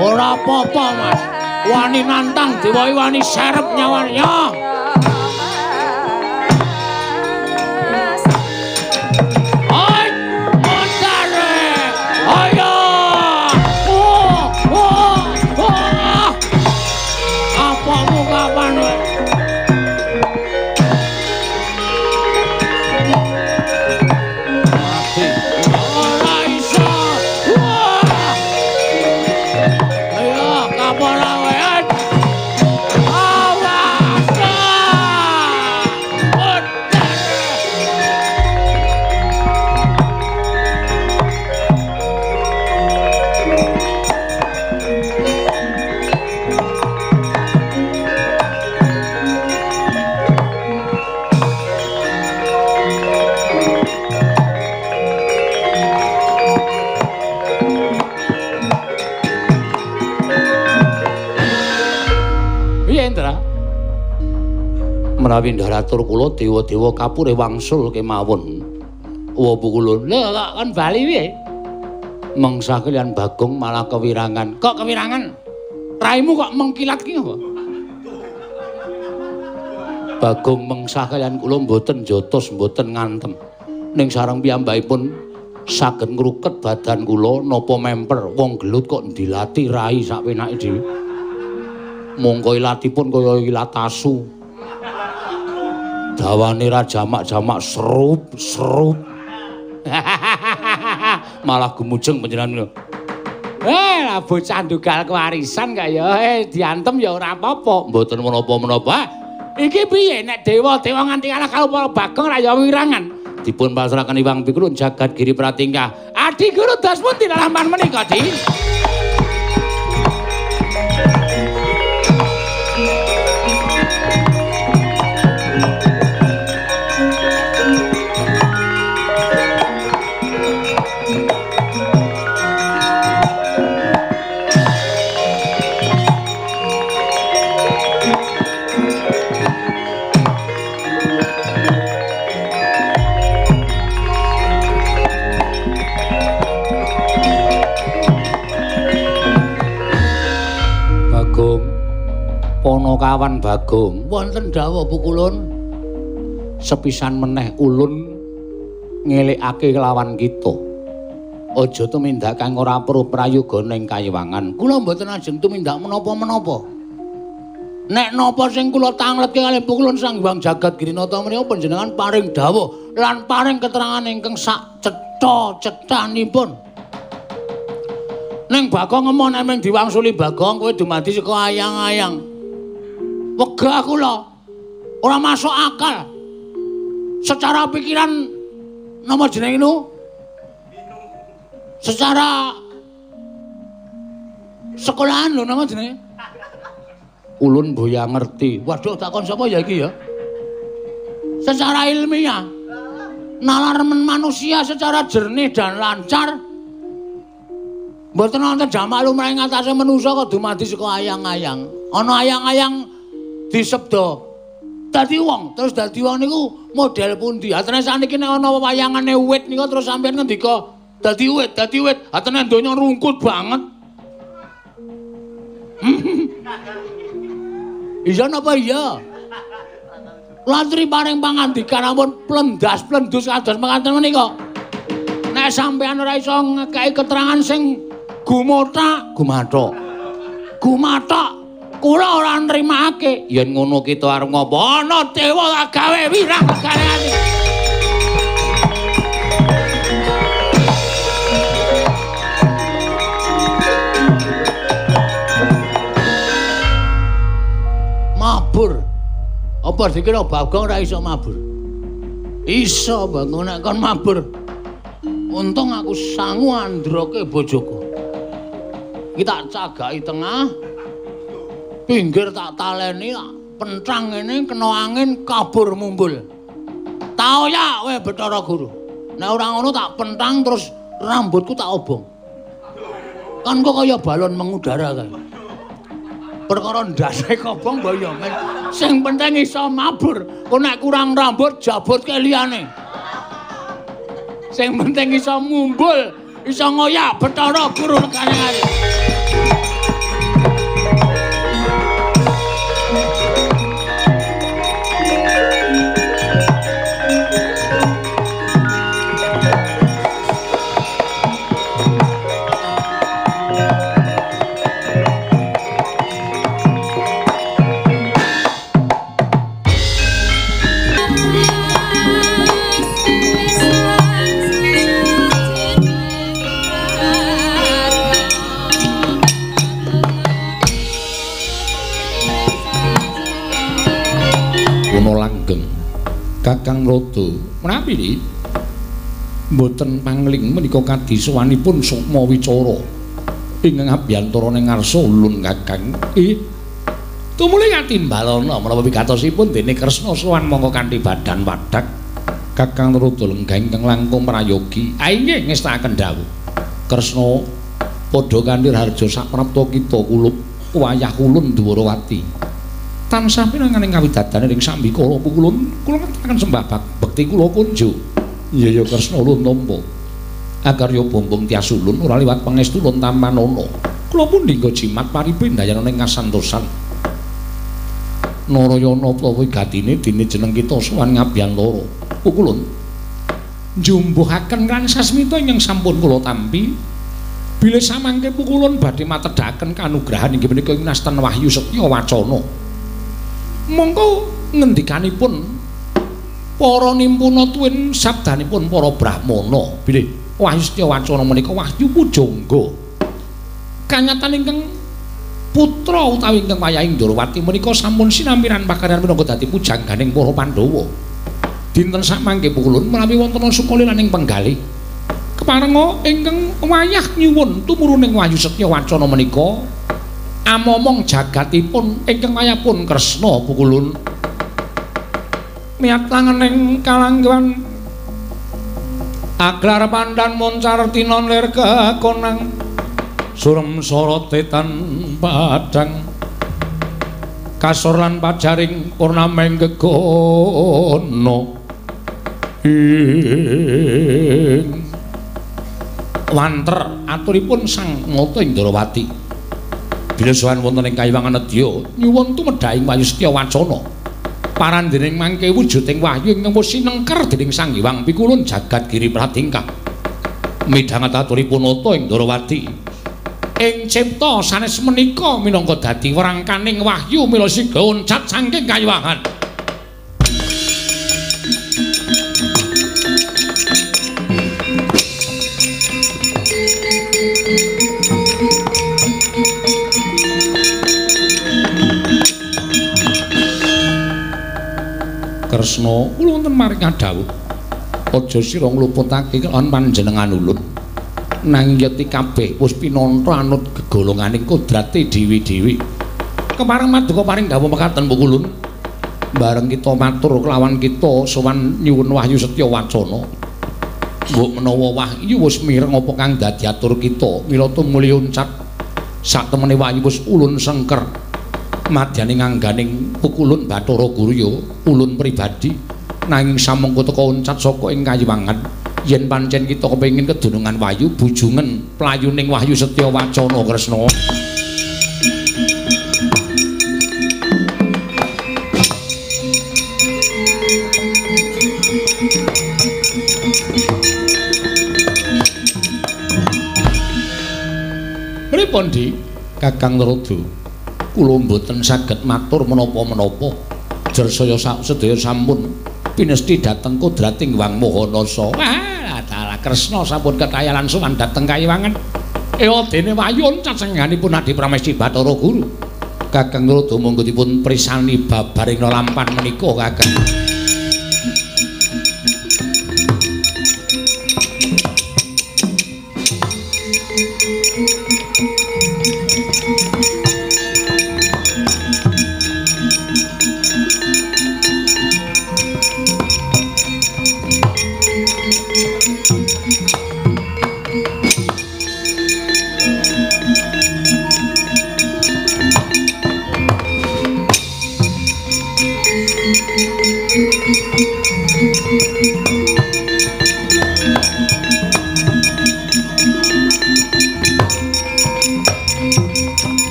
Ora apa-apa Mas. Wani nantang diwai wani serep nyawanya. Hai, montare. Ayo. Apa muka panwe? Menawi ndaratur kula dewa-dewa kapure wangsul kemawon. Wa pukulun. Lho kok kon bali piye? Mengsah kaliyan Bagong malah kewirangan. Kok kewirangan? Raimu kok mengkilat ki apa? Bagong mengsah kaliyan kula mboten jotos mboten ngantem. Ning sareng piyambakipun saged ngruket badan kula napa memper wong gelut kok dilati rai sakwenake dhewe. Mongko ilatipun kaya ilat asu. Dawane ra jamak-jamak serup. Malah gumujeng panjenengan. Lah bocah ndugal kewarisan kaya diantem ya ora apa-apa. Mboten menapa-menapa. Iki piye nek dewa-dewa nganti kalah karo para Bagong ra ya wirangan. Dipun pasrahaken Hyang Pikulun jagat Giri Pratingkah. Adi Guru dos pun tinalaman menika, Di. Kawan Bagong wonten dawuh pukulun sepisan meneh ulun ngelikake kelawan kita. Aja tumindak kang ora perlu prayoga ning kayiwangan. Kula mboten ajeng tumindak menapa-menapa. Nek napa sing kula tangletke kalih pukulun Sang Hyang Jagat Grinata menika panjenengan paring dawuh lan paring keterangan ingkang sak cetha-cethanipun. Ning Bagong emon emeng diwangsuli Bagong kowe dumadi saka ayang-ayang. Wegah kula ora masuk akal. Secara pikiran napa jenenge niku? Secara sekolahan lho napa jenenge? Ulun boya ngerti. Waduh takon sapa ya iki ya? Secara ilmiah nalar manusia secara jernih dan lancar. Mboten wonten jamak lumrahing atase manusa kok dumadi saka ayang-ayang. Ana ayang-ayang disebda dadi wong, terus dadi wong niku model pundi? Atene saniki nek ana wayangane wit nika terus sampeyan ngendika dadi wit. Atene donya rungkut banget. Iya napa iya? Latri paring pangandikan ampun plendas-plendus kados mekaten menika. Nek sampeyan ora iso ngekeki keterangan sing gumathok, kula ora nrimake. Yen ngono kita arep ngopo? Ana dewa gawe wirang gaweane. Mabur. Apa dikira Bagong ora iso mabur? Iso, Bagong nek kon mabur. Untung aku sangu androke bojoku. Kita cagaki tengah, pinggir tak taleni, pencang ini kena angin kabur mumbul. Tau ya, we Bathara Guru. Nek ora ngono tak pentang terus rambutku tak obong. Kan kok kaya balon mengudara kae. Perkara ndase kobong boyo men. Sing penting iso mabur. Kok nek kurang rambut jabut ke liyane. Sing penting iso mumbul, iso ngoyak Bathara Guru nekane. Kakang Rada menawi niki mboten pangling menika kadhi sowanipun Sukma Wicara ingkang abiyantara ning ngarsa ulun Kakang. Tumuli katimbalana menapa wigatosipun dene Kresna sowan mongko kanthi badan wadhak Kakang Rada lenggah ingkang langkung prayogi. Inggih ngestakaken dawuh. Kresna padha kanthi harja saprapta kita kulup wayah ulun Dwarawati. Tansah pinanganing kawidadane ing sambikala pukulun kula ngaturaken sembah bekti kula kunjuk. Ya Kresna ulun tampa. Agarya bombong tias ulun ora liwat pangestu ulun tamanana. Kula pun dinggo jimat paripindayana ing ngasantosan. Narayana Prawa gatine dene jeneng kita sowan ngabiyantara. Pukulun njumbuhaken kan sasmita ingkang sampun kula tampi. Bilih samangke pukulun badhe matedhaken kanugrahan inggih menika Nastan Wahyu Setya Wacana. Mongko ngendikanipun para nimpuna tuwin sabdanipun para brahmana bilih Wahyu Setya Wacana menika Wahyu Pujangga kanyatan ingkang putra utawi ingkang wayahing Ndrawati menika sampun sinampiran pakaryan minangka dadi pujangganing para Pandhawa dinten samangke pukulun menawi wonten sukalilaning penggalih keparenga ingkang wayah nyuwun tumuruning Wahyu Setya Wacana menika amomong jagatipun ingkang wayahipun Kresna pukulun miat tangening kalanggawan aglar pandan moncar tinon lir kekonang surem sorotetan padang kasor lan pajaring purnameng gegono ing wanter aturipun Sang Nata Indrawati bila sowan wonten ing kayiwangan nedya nyuwun tumedhaing Wahyu Setya Wacana Parandening mangke wujuding wahyu ingkang wis sinengker dening Sang Hyang Pikulun jagat giri pratingkah. Midhanget aturipun nata ing Ndarawati. Ing cipta sanes menika minangka dadi werangkaning wahyu mila siga oncat saking kayuwangan. Kresna, kula wonten maring dawuh. Aja sira ngluputake kelawan panjenengan ulun. Nanging yeti kabeh wis pinantra anut gegolonganing kodrate dewi-dewi. Kepareng maduka paring dawuh mekaten Pukulun. Bareng kita matur kelawan kita sowan nyuwun wahyu setya wacana. Mbok menawa wahyu wis mireng apa kang dadi atur kita, mila tumuli oncat. Satemene wahyu wis ulun sengker. Madyane ngangganing Pukulun Bathara Guru ya ulun pribadi nanging samangka teka oncat saka ing kayuwangan yen pancen kita kepengin kedunungan wahyu bujungen playuning wahyu setya wacana Kresna. Pripun Di Kakang Narada? Kula mboten saged matur menapa-menapa. Jersaya sedaya sampun pinesti dhateng kodrating Wang Mahanasa. Wah, dalah Kresna sampun ketayalan sowan dhateng kayuwangan. Ewadene wahyu oncat sengganipun Adi Pramesti Bathara Guru. Kakang Narada monggo dipun prisani babaring lampahan menika Kakang.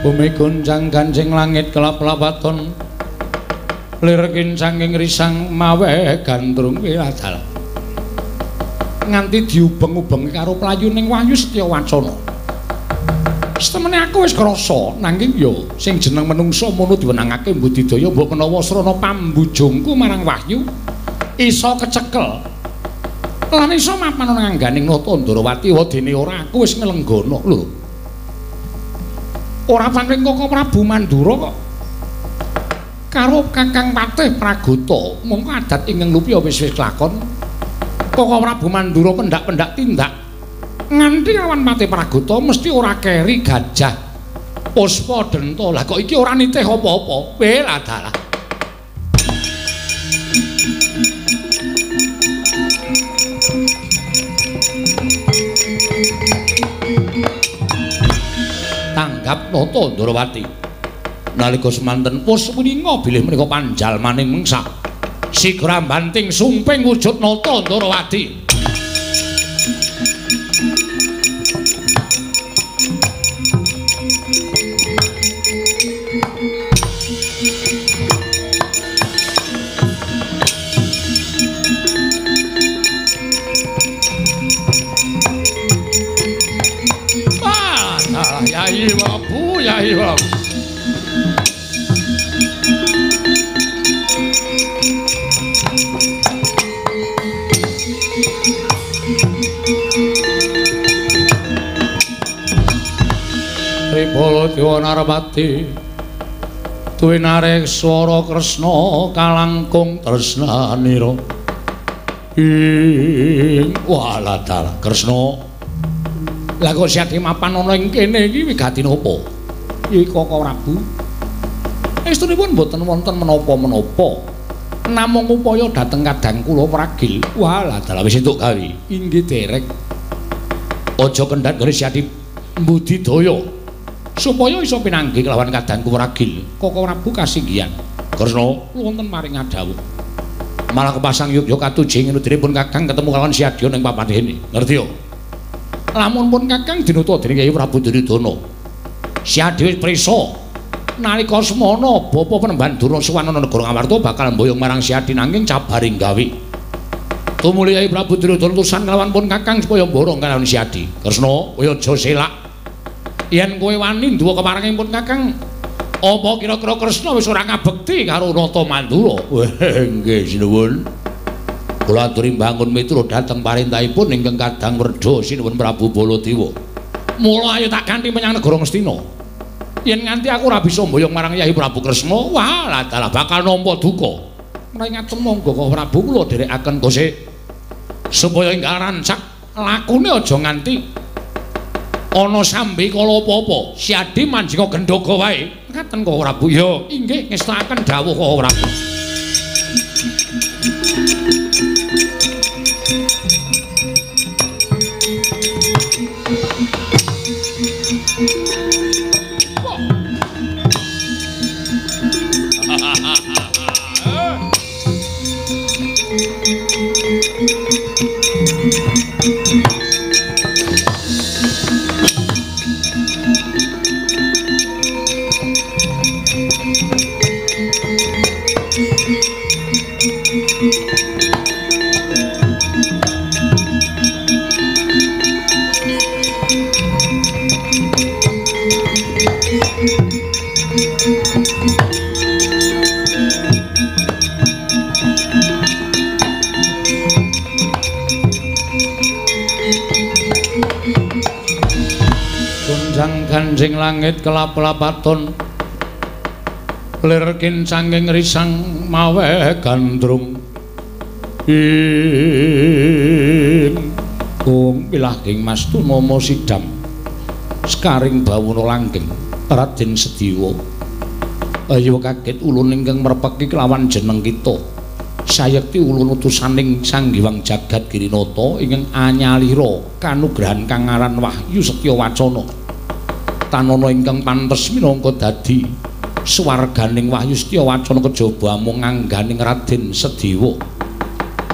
Bumi gonjang ganjing langit kelap-lapaton lir kincanging risang mawe gandrung wiradal nganti diubeng-ubeng karo playuning wahyu setya wacana. Setemene aku wis krasa nanging yo sing jeneng menungsa mono diwenangake mbudidaya mbok menawa srana pambujungku marang wahyu isa kecekel lan isa mapan ana ngangganing nata Ndarawati wadene ora aku wis nglenggono lho. Ora pancen Koko Prabu Mandura kok karo Kakang Patih Pragata mongko adat ing Lupya wis lakon. Koko Prabu Mandura pendak-pendak tindak nganti lawan Patih Pragata mesti ora keri gajah Puspa Denta. Lah kok iki ora nitih apa-apa. Bela dalah. Tanggap nata Ndarawati. Nalika semanten pus wininga bilih menika panjalmaning mengsak. Sigra banting sumping wujud nata Ndarawati. Yai Babu, Yai Babu. Tribala Dewa Narpati duwe narik swara Kresna kalangkung tresnanira. Walah dalah Kresna. Lah kok siati mapan ana ing kene iki wigati napa? Iki Koko Prabu. Estunipun mboten wonten menapa-menapa. Namung upaya dhateng kadang kula pragil. Walah dalah wis entuk gawe. Inggih derek. Aja kendhat ngene siati mbudidaya supaya iso pinanggih kelawan kadangku pragil. Koko Prabu kasinggihan. Kresna wonten maring ngadhawuh. Malah kepasang yuk katuji ngenudinipun Kakang ketemu kalawan Siadya ning papadene. Ngerti yo? Lamun pun Kakang dinuta dening Kyai Prabu Duryudana. Siadya wis prisa nalika semana bapa Penemban Durna negara Ngamarta bakal mboyong marang Siadi nanging cabaring gawe. Tumuli Kyai Prabu Duryudana tusan kalawan pun Kakang supaya mborong kalawan Siadi. Kresna, kowe aja selak. Yen kowe wani duwa keparenging pun Kakang, apa kira-kira Kresna wis ora ngabekti karo Nata Mandura? Nggih sinuwun. Kula aturi mbangun mitra dhateng parentahipun ingkang kadang werda sinuwun Prabu Baladewa. Mula ayo tak ganti menyang negara Ngastina. Yen nganti aku ora bisa mboyong marang Kyai Prabu Kresna, wah lah bakal nampa duka. Mreingaten monggo kok Prabu kula dherekaken gosik supaya ing rancak lakune aja nganti ana sambe kala apa-apa. Siadi manjing gendhaga wae. Ngaten kok Prabu. Ya, inggih ngestakaken dawuh kok Prabu. Ganjing langit kelap-kelapaton lir kincanging risang mawe gandrung ing pilah ing Mastuna sidam sekaring bawuna langgeng Raden Sediwa. Ayo kaget ulun ingkang merpeki kelawan jeneng kita sayekti ulun utusaning Sang Hyang Jagat Girinata ingkang anyalira kanugrahan kang aran Wahyu Setya Wacana. Tanana ingkang pantes minangka dadi swarganing Wahyu Setya Wacana kejaba amung ngangganing Raden Sediwa.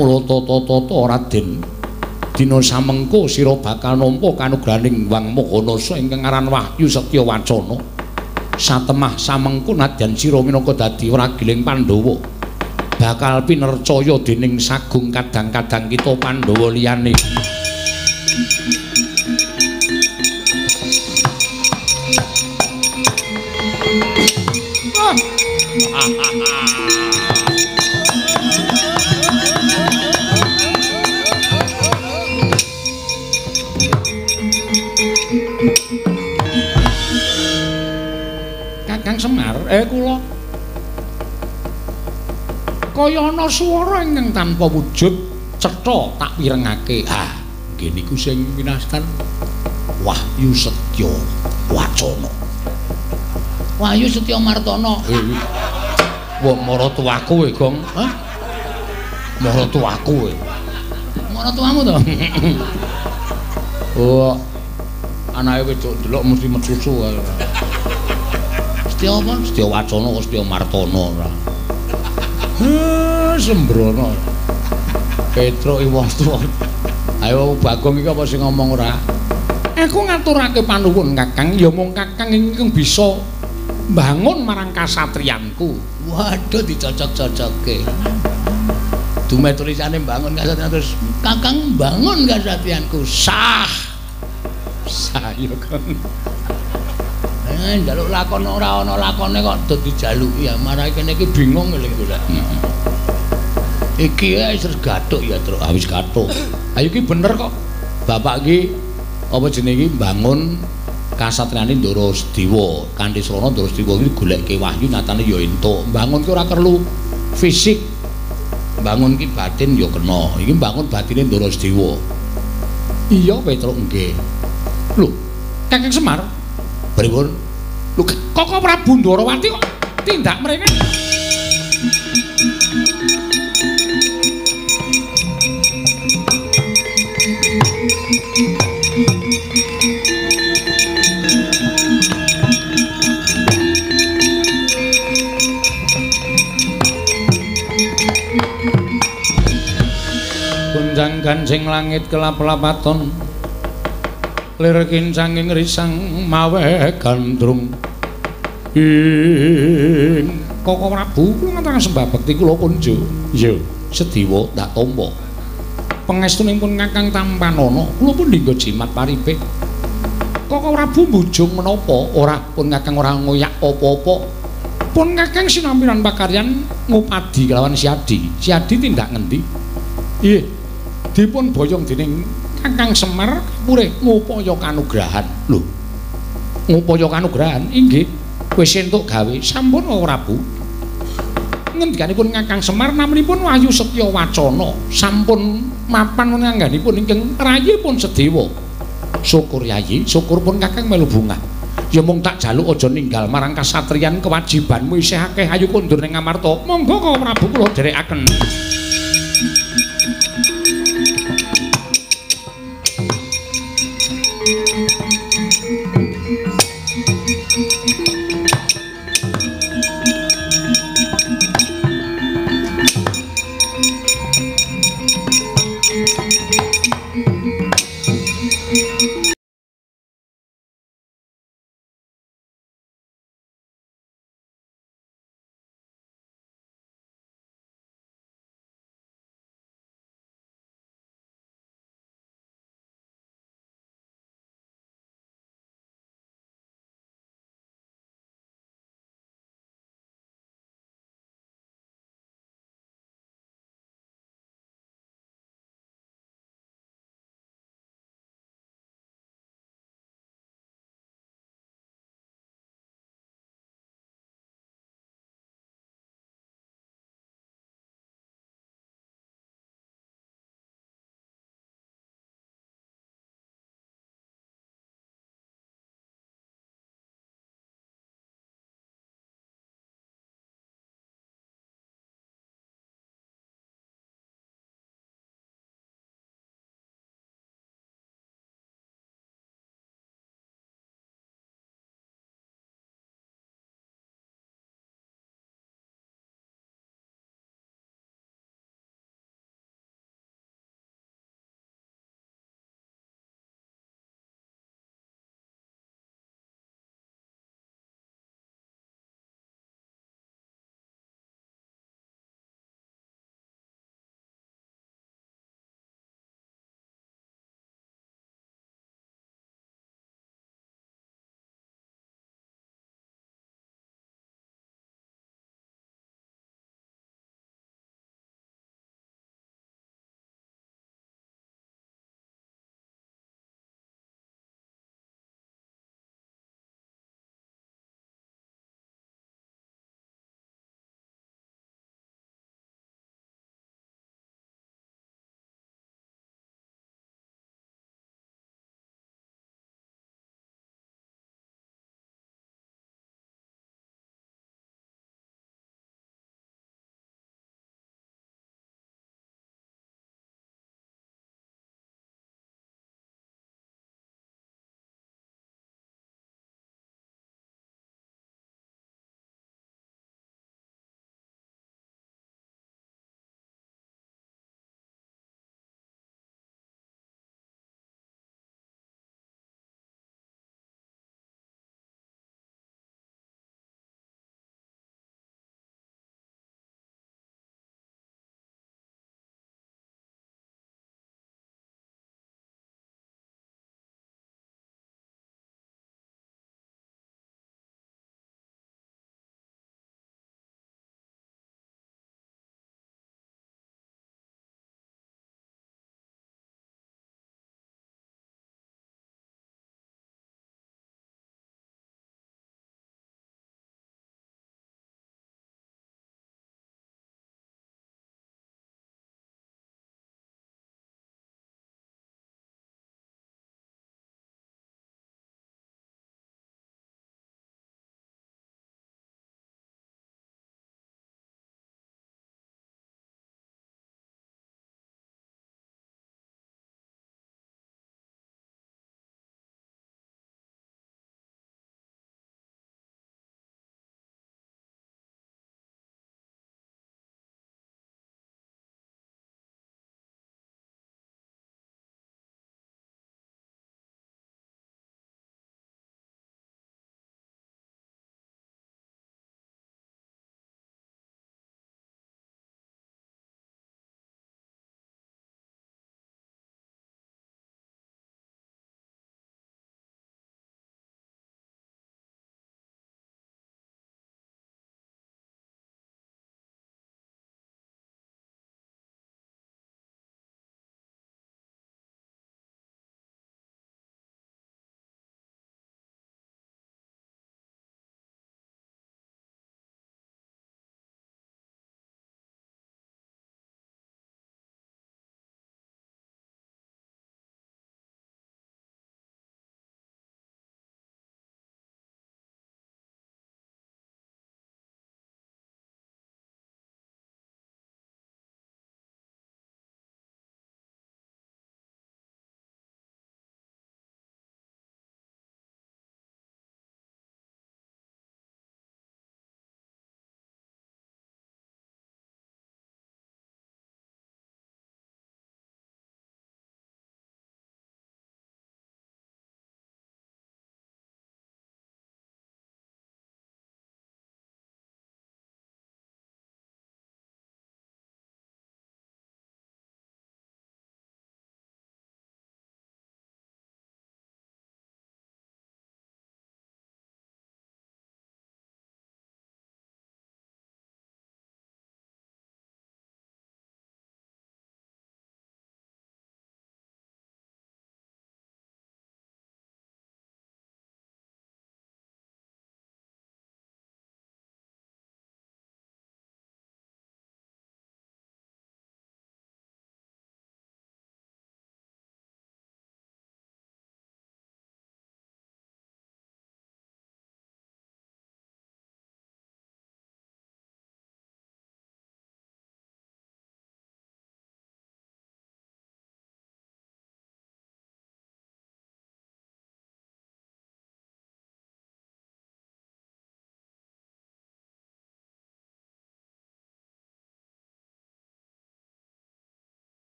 Mula tata-tata Raden, dina samengko sira bakal nampa kanugrahaning Wang Mahanasa ingkang aran Wahyu Setya Wacana. Satemah samengko nadyan sira minangka dadi ragiling Pandhawa bakal pinercaya dening sagung kadang-kadang kita Pandhawa liyane. Kakang Semar, kula kaya ana swara ingkang tanpa wujud cetha tak wirengake. Ah, nggih niku sing winastan Wahyu Setya Wacana. Wahyu Setya Martana. Wah, maratuwaku kowe, Gong. Hah? Maratuwaku kowe. Maratuwamu to? Oh. Anake wedok delok mesti mesusu kae. Setya apa? Setya Wacana kok Setya Martana ora. Sembrono. Petruk iwah tuwa. Ayo Bagong iki apa sing ngomong ora? Aku ngaturake panuwun Kakang, ya mung Kakang ingkang bisa bangun marang kasatriyanku. Waduh dicocok-cocokke. Dume tulisane bangun kasatriyan terus Kakang bangun kasatriyanku. Sah. Sah ya Kang. Njaluk lakon ora ana lakone kok do dijaluki ya marang kene iki bingung eling golek. Iki wis gathuk ya, Truk. Wis gathuk. Ayo iki bener kok. Bapak iki apa jenenge iki bangun kasatriyane Ndara Sediwa. Kanthi srana Ndara Sediwa iki goleke wahyu nyatane ya entuk. Bangun ki ora perlu fisik. Bangun ki batin ya kena. Iki bangun batine Ndara Sediwa. Iya, Petruk nggih. Lho, Kakang Semar. Pripun? Lho, Koko Prabu Ndarawati kok tindak mrene? Gunjang gancing langit kelap-lapaton lir kincanging risang mawe gandrung ing Koko Prabu kula ngaturaken sembah bekti kula kunjuk iya sediwa tak tampa pangestunipun Kakang Tampanana kula pun dinggo jimat paribeh Koko Prabu mbujung menapa ora pun Kakang ora ngoyak apa-apa pun Kakang sinampiran pakaryan ngupadi kelawan Siadi tindak ngendi iya dipun boyong dening Kakang Semar purih ngupaya kanugrahan lho ngupaya kanugrahan inggih wis entuk gawe sampun ora Bu ngendikanipun Kakang Semar namanipun Wahyu Setya Wacana sampun mapan ngangganipun ingkang rayipun sedewa syukur Yayi syukur pun Kakang melu bungah ya mung tak jaluk aja ninggal marang kasatriyan kewajibanmu isih akeh ayu kondur ning Ngamarta monggo Kang Prabu kula dherekaken